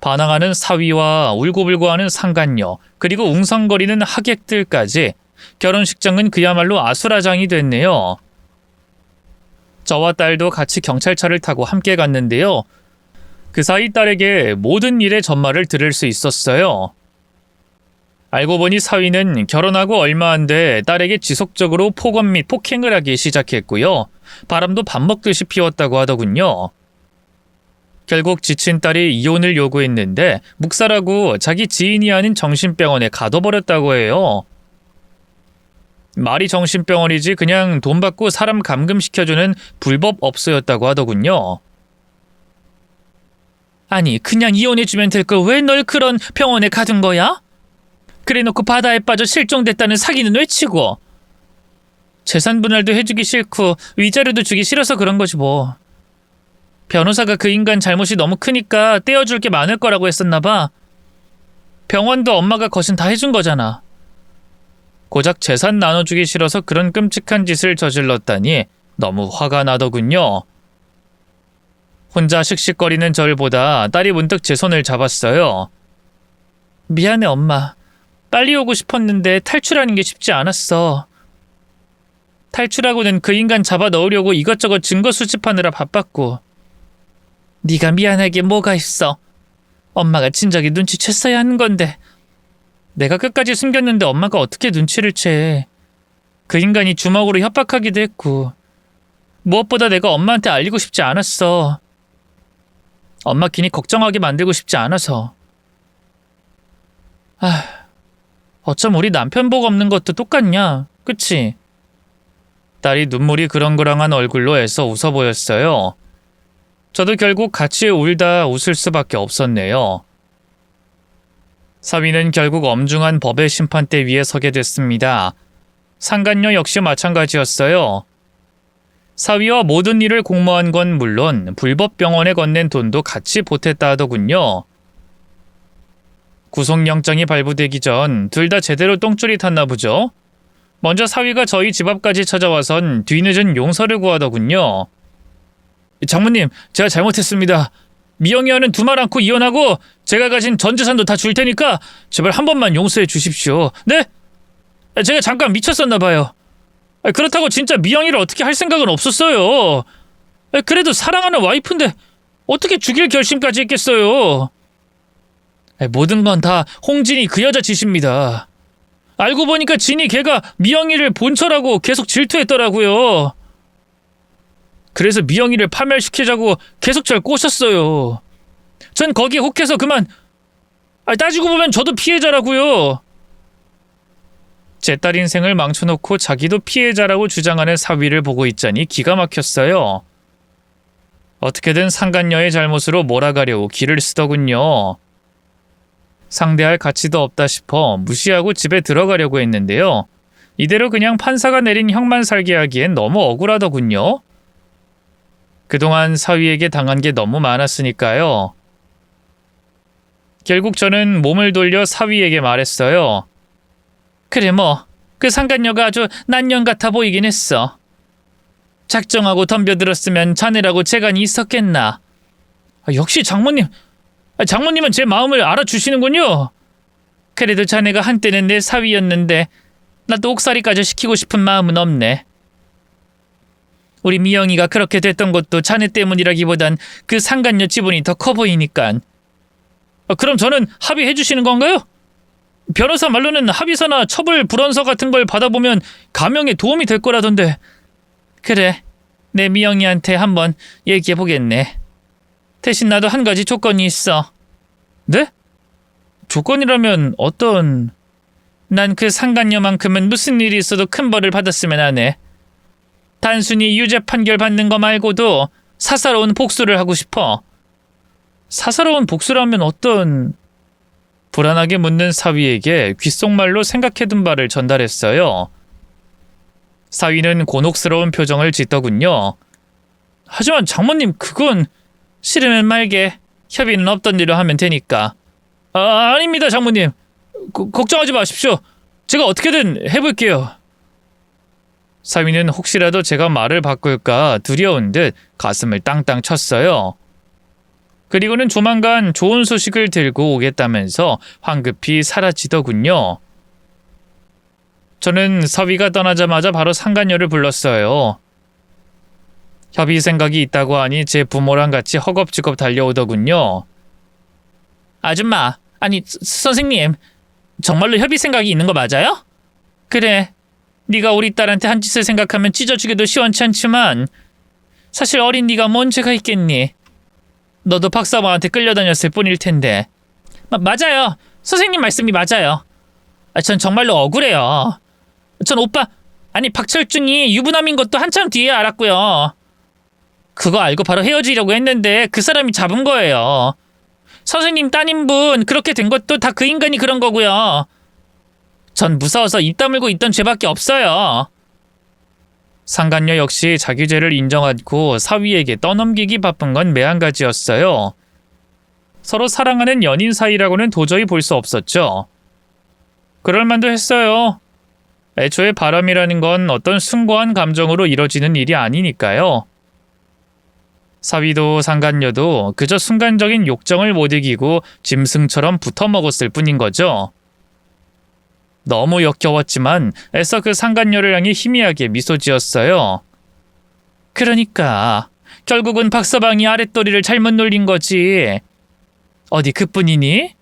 반항하는 사위와 울고불고하는 상간녀, 그리고 웅성거리는 하객들까지 결혼식장은 그야말로 아수라장이 됐네요. 저와 딸도 같이 경찰차를 타고 함께 갔는데요. 그 사이 딸에게 모든 일의 전말을 들을 수 있었어요. 알고 보니 사위는 결혼하고 얼마 안 돼 딸에게 지속적으로 폭언 및 폭행을 하기 시작했고요. 바람도 밥 먹듯이 피웠다고 하더군요. 결국 지친 딸이 이혼을 요구했는데 묵살하고 자기 지인이 아닌 정신병원에 가둬버렸다고 해요. 말이 정신병원이지 그냥 돈 받고 사람 감금시켜주는 불법 업소였다고 하더군요. 아니, 그냥 이혼해주면 될 걸 왜 널 그런 병원에 가둔 거야? 그래놓고 바다에 빠져 실종됐다는 사기는 외치고. 재산 분할도 해주기 싫고 위자료도 주기 싫어서 그런 거지 뭐. 변호사가 그 인간 잘못이 너무 크니까 떼어줄 게 많을 거라고 했었나 봐. 병원도 엄마가 거신 다 해준 거잖아. 고작 재산 나눠주기 싫어서 그런 끔찍한 짓을 저질렀다니 너무 화가 나더군요. 혼자 씩씩거리는 절 보다 딸이 문득 제 손을 잡았어요. 미안해 엄마. 빨리 오고 싶었는데 탈출하는 게 쉽지 않았어. 탈출하고는 그 인간 잡아 넣으려고 이것저것 증거 수집하느라 바빴고. 네가 미안하게 뭐가 있어. 엄마가 진작에 눈치챘어야 하는 건데. 내가 끝까지 숨겼는데 엄마가 어떻게 눈치를 채. 그 인간이 주먹으로 협박하기도 했고. 무엇보다 내가 엄마한테 알리고 싶지 않았어. 엄마 괜히 걱정하게 만들고 싶지 않아서. 어쩜 우리 남편 복 없는 것도 똑같냐? 그치? 딸이 눈물이 그렁그렁한 얼굴로 애써 웃어 보였어요. 저도 결국 같이 울다 웃을 수밖에 없었네요. 사위는 결국 엄중한 법의 심판대 위에 서게 됐습니다. 상간녀 역시 마찬가지였어요. 사위와 모든 일을 공모한 건 물론 불법 병원에 건넨 돈도 같이 보탰다 하더군요. 구속영장이 발부되기 전 둘 다 제대로 똥줄이 탔나 보죠. 먼저 사위가 저희 집 앞까지 찾아와선 뒤늦은 용서를 구하더군요. 장모님, 제가 잘못했습니다. 미영이와는 두말 않고 이혼하고 제가 가진 전 재산도 다 줄 테니까 제발 한 번만 용서해 주십시오. 네? 제가 잠깐 미쳤었나 봐요. 그렇다고 진짜 미영이를 어떻게 할 생각은 없었어요. 그래도 사랑하는 와이프인데 어떻게 죽일 결심까지 했겠어요. 모든 건 다 홍진이 그 여자 짓입니다. 알고 보니까 진이 걔가 미영이를 본처라고 계속 질투했더라고요. 그래서 미영이를 파멸시키자고 계속 절 꼬셨어요. 전 거기에 혹해서 그만. 따지고 보면 저도 피해자라고요. 제 딸 인생을 망쳐놓고 자기도 피해자라고 주장하는 사위를 보고 있자니 기가 막혔어요. 어떻게든 상간녀의 잘못으로 몰아가려고 길을 쓰더군요. 상대할 가치도 없다 싶어 무시하고 집에 들어가려고 했는데요. 이대로 그냥 판사가 내린 형만 살게 하기엔 너무 억울하더군요. 그동안 사위에게 당한 게 너무 많았으니까요. 결국 저는 몸을 돌려 사위에게 말했어요. 그래 뭐, 그 상간녀가 아주 난년 같아 보이긴 했어. 작정하고 덤벼들었으면 자네라고 재간이 있었겠나. 역시 장모님. 장모님은 제 마음을 알아주시는군요. 그래도 자네가 한때는 내 사위였는데 나도 옥살이까지 시키고 싶은 마음은 없네. 우리 미영이가 그렇게 됐던 것도 자네 때문이라기보단 그 상간녀 지분이 더 커 보이니깐. 그럼 저는 합의해 주시는 건가요? 변호사 말로는 합의서나 처벌 불원서 같은 걸 받아보면 감형에 도움이 될 거라던데. 그래, 내 미영이한테 한번 얘기해 보겠네. 대신 나도 한 가지 조건이 있어. 네? 조건이라면 어떤... 난 그 상간녀만큼은 무슨 일이 있어도 큰 벌을 받았으면 하네. 단순히 유죄 판결 받는 거 말고도 사사로운 복수를 하고 싶어. 사사로운 복수라면 어떤... 불안하게 묻는 사위에게 귓속말로 생각해둔 바를 전달했어요. 사위는 곤혹스러운 표정을 짓더군요. 하지만 장모님, 그건... 싫으면 말게. 협의는 없던 일로 하면 되니까. 아닙니다, 장모님. 걱정하지 마십시오. 제가 어떻게든 해볼게요. 사위는 혹시라도 제가 말을 바꿀까 두려운 듯 가슴을 땅땅 쳤어요. 그리고는 조만간 좋은 소식을 들고 오겠다면서 황급히 사라지더군요. 저는 사위가 떠나자마자 바로 상간녀를 불렀어요. 협의 생각이 있다고 하니 제 부모랑 같이 허겁지겁 달려오더군요. 아줌마, 아니 선생님, 정말로 협의 생각이 있는 거 맞아요? 그래, 네가 우리 딸한테 한 짓을 생각하면 찢어주기도 시원치 않지만 사실 어린 네가 뭔 죄가 있겠니? 너도 박사방한테 끌려다녔을 뿐일 텐데. 맞아요. 선생님 말씀이 맞아요. 전 정말로 억울해요. 전 오빠, 아니 박철중이 유부남인 것도 한참 뒤에 알았고요. 그거 알고 바로 헤어지려고 했는데 그 사람이 잡은 거예요. 선생님 따님분 그렇게 된 것도 다 그 인간이 그런 거고요. 전 무서워서 입 다물고 있던 죄밖에 없어요. 상간녀 역시 자기 죄를 인정하고 사위에게 떠넘기기 바쁜 건 매한가지였어요. 서로 사랑하는 연인 사이라고는 도저히 볼 수 없었죠. 그럴 만도 했어요. 애초에 바람이라는 건 어떤 숭고한 감정으로 이뤄지는 일이 아니니까요. 사위도 상간녀도 그저 순간적인 욕정을 못 이기고 짐승처럼 붙어먹었을 뿐인 거죠. 너무 역겨웠지만 애써 그 상간녀를 향해 희미하게 미소 지었어요. 그러니까 결국은 박서방이 아랫도리를 잘못 놀린 거지. 어디 그뿐이니?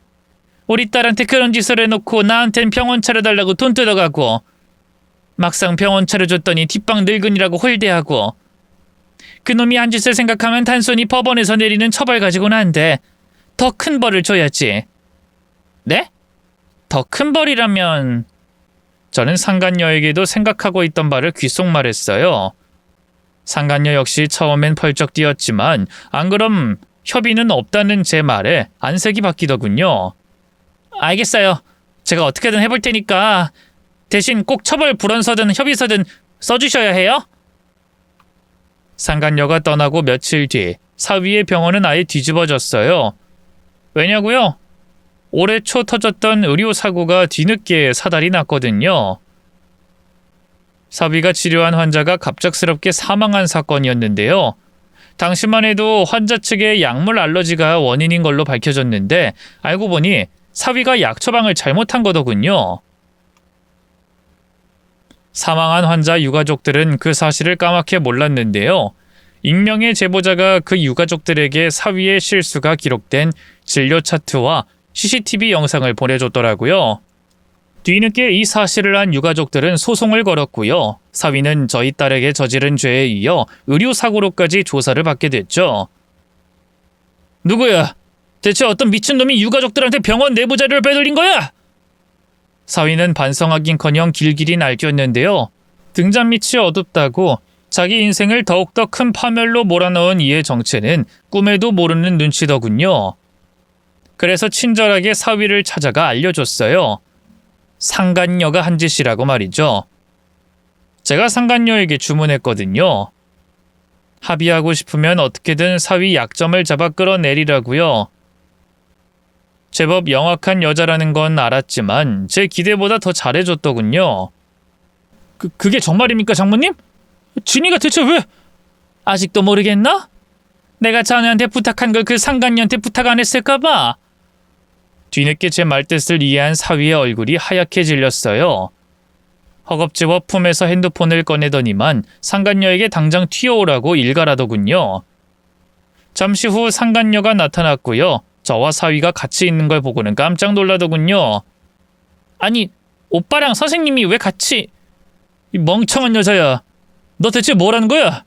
우리 딸한테 그런 짓을 해놓고 나한텐 병원 차려달라고 돈 뜯어가고 막상 병원 차려줬더니 뒷방 늙은이라고 홀대하고 그놈이 한 짓을 생각하면 단순히 법원에서 내리는 처벌 가지고는 안 돼. 더 큰 벌을 줘야지. 네? 더 큰 벌이라면... 저는 상간녀에게도 생각하고 있던 바를 귓속말했어요. 상간녀 역시 처음엔 펄쩍 뛰었지만 안 그럼 협의는 없다는 제 말에 안색이 바뀌더군요. 알겠어요. 제가 어떻게든 해볼 테니까 대신 꼭 처벌 불원서든 협의서든 써주셔야 해요. 상간녀가 떠나고 며칠 뒤 사위의 병원은 아예 뒤집어졌어요. 왜냐고요? 올해 초 터졌던 의료사고가 뒤늦게 사달이 났거든요. 사위가 치료한 환자가 갑작스럽게 사망한 사건이었는데요. 당시만 해도 환자 측의 약물 알러지가 원인인 걸로 밝혀졌는데 알고 보니 사위가 약 처방을 잘못한 거더군요. 사망한 환자 유가족들은 그 사실을 까맣게 몰랐는데요. 익명의 제보자가 그 유가족들에게 사위의 실수가 기록된 진료 차트와 CCTV 영상을 보내줬더라고요. 뒤늦게 이 사실을 안 유가족들은 소송을 걸었고요. 사위는 저희 딸에게 저지른 죄에 이어 의료사고로까지 조사를 받게 됐죠. 누구야? 대체 어떤 미친놈이 유가족들한테 병원 내부 자료를 빼돌린 거야? 사위는 반성하긴커녕 길길이 날뛰었는데요. 등잔 밑이 어둡다고 자기 인생을 더욱더 큰 파멸로 몰아넣은 이의 정체는 꿈에도 모르는 눈치더군요. 그래서 친절하게 사위를 찾아가 알려줬어요. 상간녀가 한 짓이라고 말이죠. 제가 상간녀에게 주문했거든요. 합의하고 싶으면 어떻게든 사위 약점을 잡아 끌어내리라고요. 제법 영악한 여자라는 건 알았지만 제 기대보다 더 잘해줬더군요. 그게 정말입니까, 장모님? 진이가 대체 왜... 아직도 모르겠나? 내가 자네한테 부탁한 걸 그 상간녀한테 부탁 안 했을까봐. 뒤늦게 제 말뜻을 이해한 사위의 얼굴이 하얗게 질렸어요. 허겁지겁 품에서 핸드폰을 꺼내더니만 상간녀에게 당장 튀어오라고 일갈하더군요. 잠시 후 상간녀가 나타났고요. 저와 사위가 같이 있는 걸 보고는 깜짝 놀라더군요. 아니, 오빠랑 선생님이 왜 같이... 이 멍청한 여자야. 너 대체 뭐라는 거야?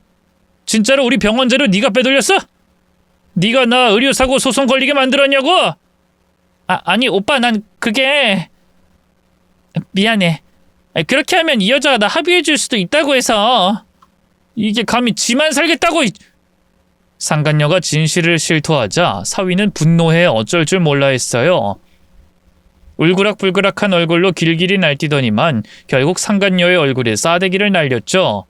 진짜로 우리 병원 자료 네가 빼돌렸어? 네가 나 의료사고 소송 걸리게 만들었냐고? 아니 오빠, 난 그게... 미안해. 그렇게 하면 이 여자가 나 합의해 줄 수도 있다고 해서... 이게 감히 지만 살겠다고... 상간녀가 진실을 실토하자 사위는 분노해 어쩔 줄 몰라 했어요. 울그락불그락한 얼굴로 길길이 날뛰더니만 결국 상간녀의 얼굴에 싸대기를 날렸죠.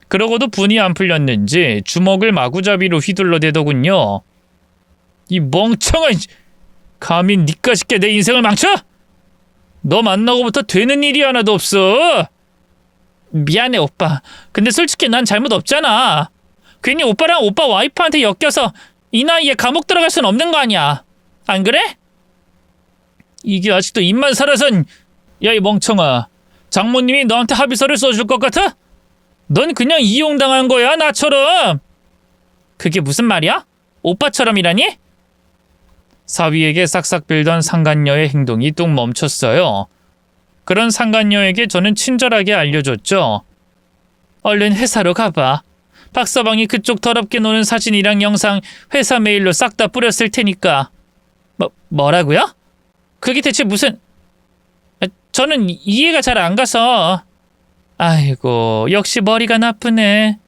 그러고도 분이 안 풀렸는지 주먹을 마구잡이로 휘둘러대더군요. 이 멍청한... 감히 니까짓게 내 인생을 망쳐? 너 만나고부터 되는 일이 하나도 없어. 미안해 오빠. 근데 솔직히 난 잘못 없잖아. 괜히 오빠랑 오빠 와이프한테 엮여서 이 나이에 감옥 들어갈 순 없는 거 아니야. 안 그래? 이게 아직도 입만 살아선. 야 이 멍청아. 장모님이 너한테 합의서를 써줄 것 같아? 넌 그냥 이용당한 거야 나처럼. 그게 무슨 말이야? 오빠처럼이라니? 사위에게 싹싹 빌던 상간녀의 행동이 뚝 멈췄어요. 그런 상간녀에게 저는 친절하게 알려줬죠. 얼른 회사로 가봐. 박서방이 그쪽 더럽게 노는 사진이랑 영상 회사 메일로 싹 다 뿌렸을 테니까. 뭐라고요? 그게 대체 무슨... 저는 이해가 잘 안 가서... 아이고, 역시 머리가 나쁘네.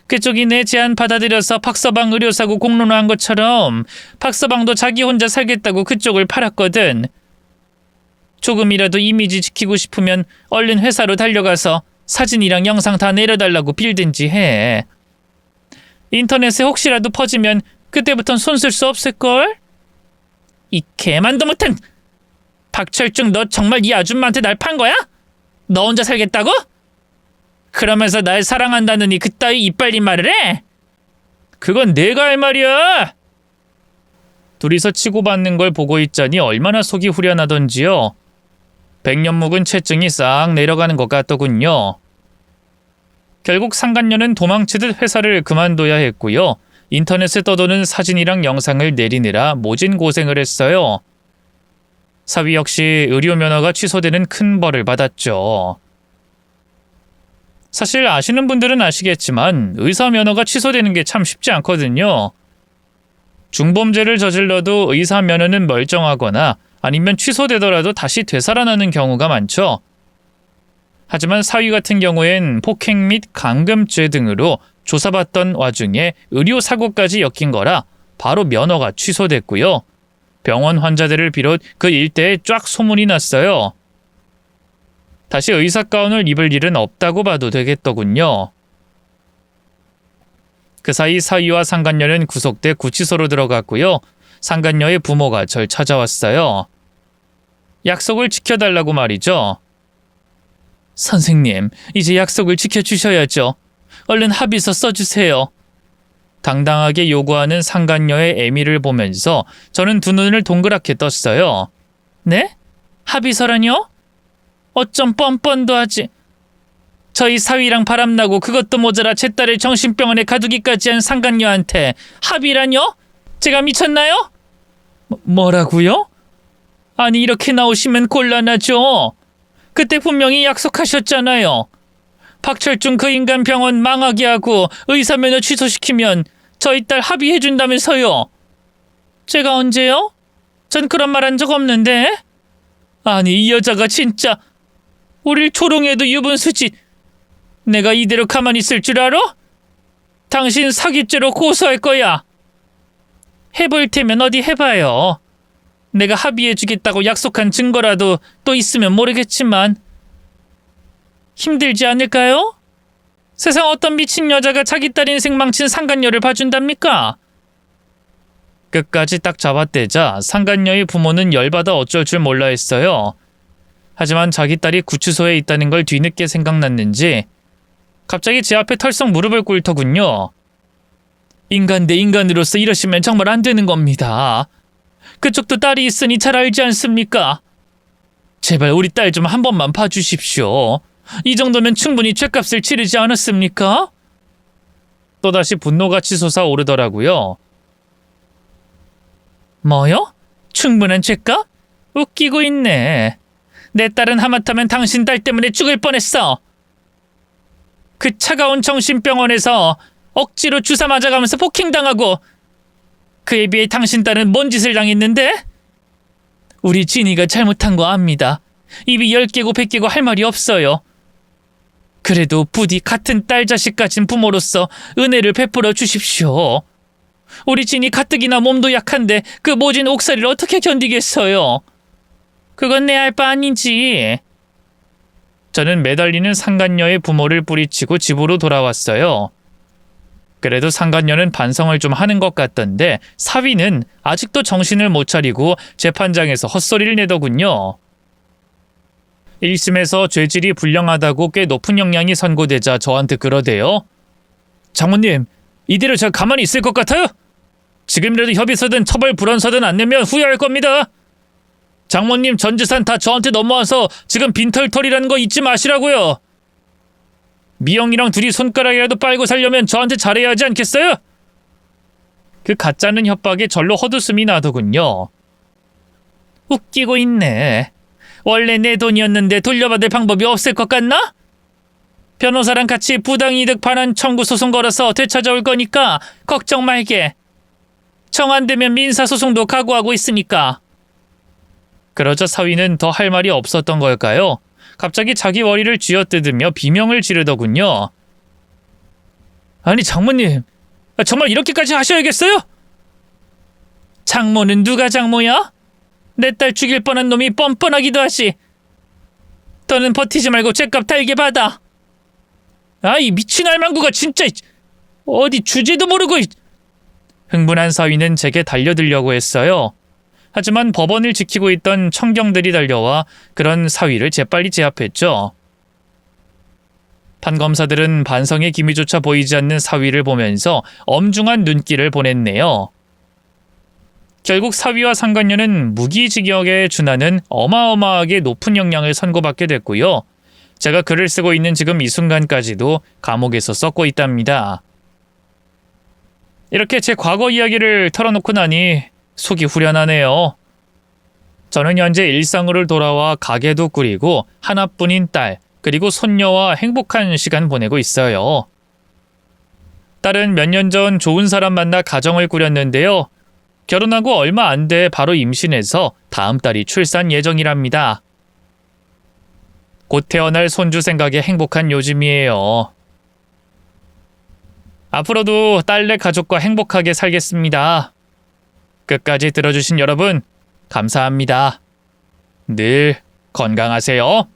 그쪽이 내 제안 받아들여서 박서방 의료사고 공론화한 것처럼 박서방도 자기 혼자 살겠다고 그쪽을 팔았거든. 조금이라도 이미지 지키고 싶으면 얼른 회사로 달려가서 사진이랑 영상 다 내려달라고 빌든지 해. 인터넷에 혹시라도 퍼지면 그때부턴 손 쓸 수 없을걸? 이 개만도 못한... 박철중, 너 정말 이 아줌마한테 날 판 거야? 너 혼자 살겠다고? 그러면서 날 사랑한다느니 그따위 이빨린 말을 해? 그건 내가 할 말이야. 둘이서 치고받는 걸 보고 있자니 얼마나 속이 후련하던지요. 백년 묵은 체증이 싹 내려가는 것 같더군요. 결국 상간녀는 도망치듯 회사를 그만둬야 했고요. 인터넷에 떠도는 사진이랑 영상을 내리느라 모진 고생을 했어요. 사위 역시 의료 면허가 취소되는 큰 벌을 받았죠. 사실 아시는 분들은 아시겠지만 의사 면허가 취소되는 게 참 쉽지 않거든요. 중범죄를 저질러도 의사 면허는 멀쩡하거나 아니면 취소되더라도 다시 되살아나는 경우가 많죠. 하지만 사위 같은 경우엔 폭행 및 감금죄 등으로 조사받던 와중에 의료사고까지 엮인 거라 바로 면허가 취소됐고요. 병원 환자들을 비롯 그 일대에 쫙 소문이 났어요. 다시 의사 가운을 입을 일은 없다고 봐도 되겠더군요. 그 사이 사위와 상간녀는 구속돼 구치소로 들어갔고요. 상간녀의 부모가 절 찾아왔어요. 약속을 지켜달라고 말이죠. 선생님, 이제 약속을 지켜주셔야죠. 얼른 합의서 써주세요. 당당하게 요구하는 상간녀의 애미를 보면서 저는 두 눈을 동그랗게 떴어요. 네? 합의서라뇨? 어쩜 뻔뻔도 하지. 저희 사위랑 바람나고 그것도 모자라 제 딸을 정신병원에 가두기까지 한 상간녀한테 합의라뇨? 제가 미쳤나요? 뭐라고요? 아니 이렇게 나오시면 곤란하죠. 그때 분명히 약속하셨잖아요. 박철중 그 인간 병원 망하게 하고 의사면허 취소시키면 저희 딸 합의해준다면서요. 제가 언제요? 전 그런 말 한 적 없는데. 아니 이 여자가 진짜 우릴 조롱해도 유분수지. 내가 이대로 가만히 있을 줄 알아? 당신 사기죄로 고소할 거야. 해볼 테면 어디 해봐요. 내가 합의해주겠다고 약속한 증거라도 또 있으면 모르겠지만. 힘들지 않을까요? 세상 어떤 미친 여자가 자기 딸 인생 망친 상간녀를 봐준답니까? 끝까지 딱 잡아떼자 상간녀의 부모는 열받아 어쩔 줄 몰라 했어요. 하지만 자기 딸이 구치소에 있다는 걸 뒤늦게 생각났는지 갑자기 제 앞에 털썩 무릎을 꿇더군요. 인간 대 인간으로서 이러시면 정말 안 되는 겁니다. 그쪽도 딸이 있으니 잘 알지 않습니까? 제발 우리 딸 좀 한 번만 봐주십시오. 이 정도면 충분히 죗값을 치르지 않았습니까? 또다시 분노가 치솟아 오르더라고요. 뭐요? 충분한 죗값? 웃기고 있네. 내 딸은 하마터면 당신 딸 때문에 죽을 뻔했어. 그 차가운 정신병원에서 억지로 주사 맞아가면서 폭행당하고 그에 비해 당신 딸은 뭔 짓을 당했는데? 우리 진이가 잘못한 거 압니다. 입이 10개고 100개고 할 말이 없어요. 그래도 부디 같은 딸 자식 가진 부모로서 은혜를 베풀어 주십시오. 우리 진이 가뜩이나 몸도 약한데 그 모진 옥살이를 어떻게 견디겠어요? 그건 내 알 바 아니지. 저는 매달리는 상간녀의 부모를 뿌리치고 집으로 돌아왔어요. 그래도 상간녀는 반성을 좀 하는 것 같던데 사위는 아직도 정신을 못 차리고 재판장에서 헛소리를 내더군요. 1심에서 죄질이 불량하다고 꽤 높은 형량이 선고되자 저한테 그러대요. 장모님, 이대로 제가 가만히 있을 것 같아요? 지금이라도 협의서든 처벌 불원서든 안 내면 후회할 겁니다. 장모님 전 재산 다 저한테 넘어와서 지금 빈털털이라는 거 잊지 마시라고요. 미영이랑 둘이 손가락이라도 빨고 살려면 저한테 잘해야 하지 않겠어요? 그 가짜는 협박에 절로 헛웃음이 나더군요. 웃기고 있네. 원래 내 돈이었는데 돌려받을 방법이 없을 것 같나? 변호사랑 같이 부당이득 반환 청구 소송 걸어서 되찾아올 거니까 걱정 말게. 정 안 되면 민사소송도 각오하고 있으니까. 그러자 사위는 더 할 말이 없었던 걸까요? 갑자기 자기 머리를 쥐어뜯으며 비명을 지르더군요. 아니 장모님, 정말 이렇게까지 하셔야겠어요? 장모는 누가 장모야? 내 딸 죽일 뻔한 놈이 뻔뻔하기도 하지. 더는 버티지 말고 죗값 달게 받아. 아이 미친 알망구가 진짜 어디 주제도 모르고. 흥분한 사위는 제게 달려들려고 했어요. 하지만 법원을 지키고 있던 청경들이 달려와 그런 사위를 재빨리 제압했죠. 판검사들은 반성의 기미조차 보이지 않는 사위를 보면서 엄중한 눈길을 보냈네요. 결국 사위와 상간녀는 무기징역에 준하는 어마어마하게 높은 형량을 선고받게 됐고요. 제가 글을 쓰고 있는 지금 이 순간까지도 감옥에서 썩고 있답니다. 이렇게 제 과거 이야기를 털어놓고 나니 속이 후련하네요. 저는 현재 일상으로 돌아와 가게도 꾸리고 하나뿐인 딸, 그리고 손녀와 행복한 시간 보내고 있어요. 딸은 몇 년 전 좋은 사람 만나 가정을 꾸렸는데요. 결혼하고 얼마 안 돼 바로 임신해서 다음 달이 출산 예정이랍니다. 곧 태어날 손주 생각에 행복한 요즘이에요. 앞으로도 딸네 가족과 행복하게 살겠습니다. 끝까지 들어주신 여러분, 감사합니다. 늘 건강하세요.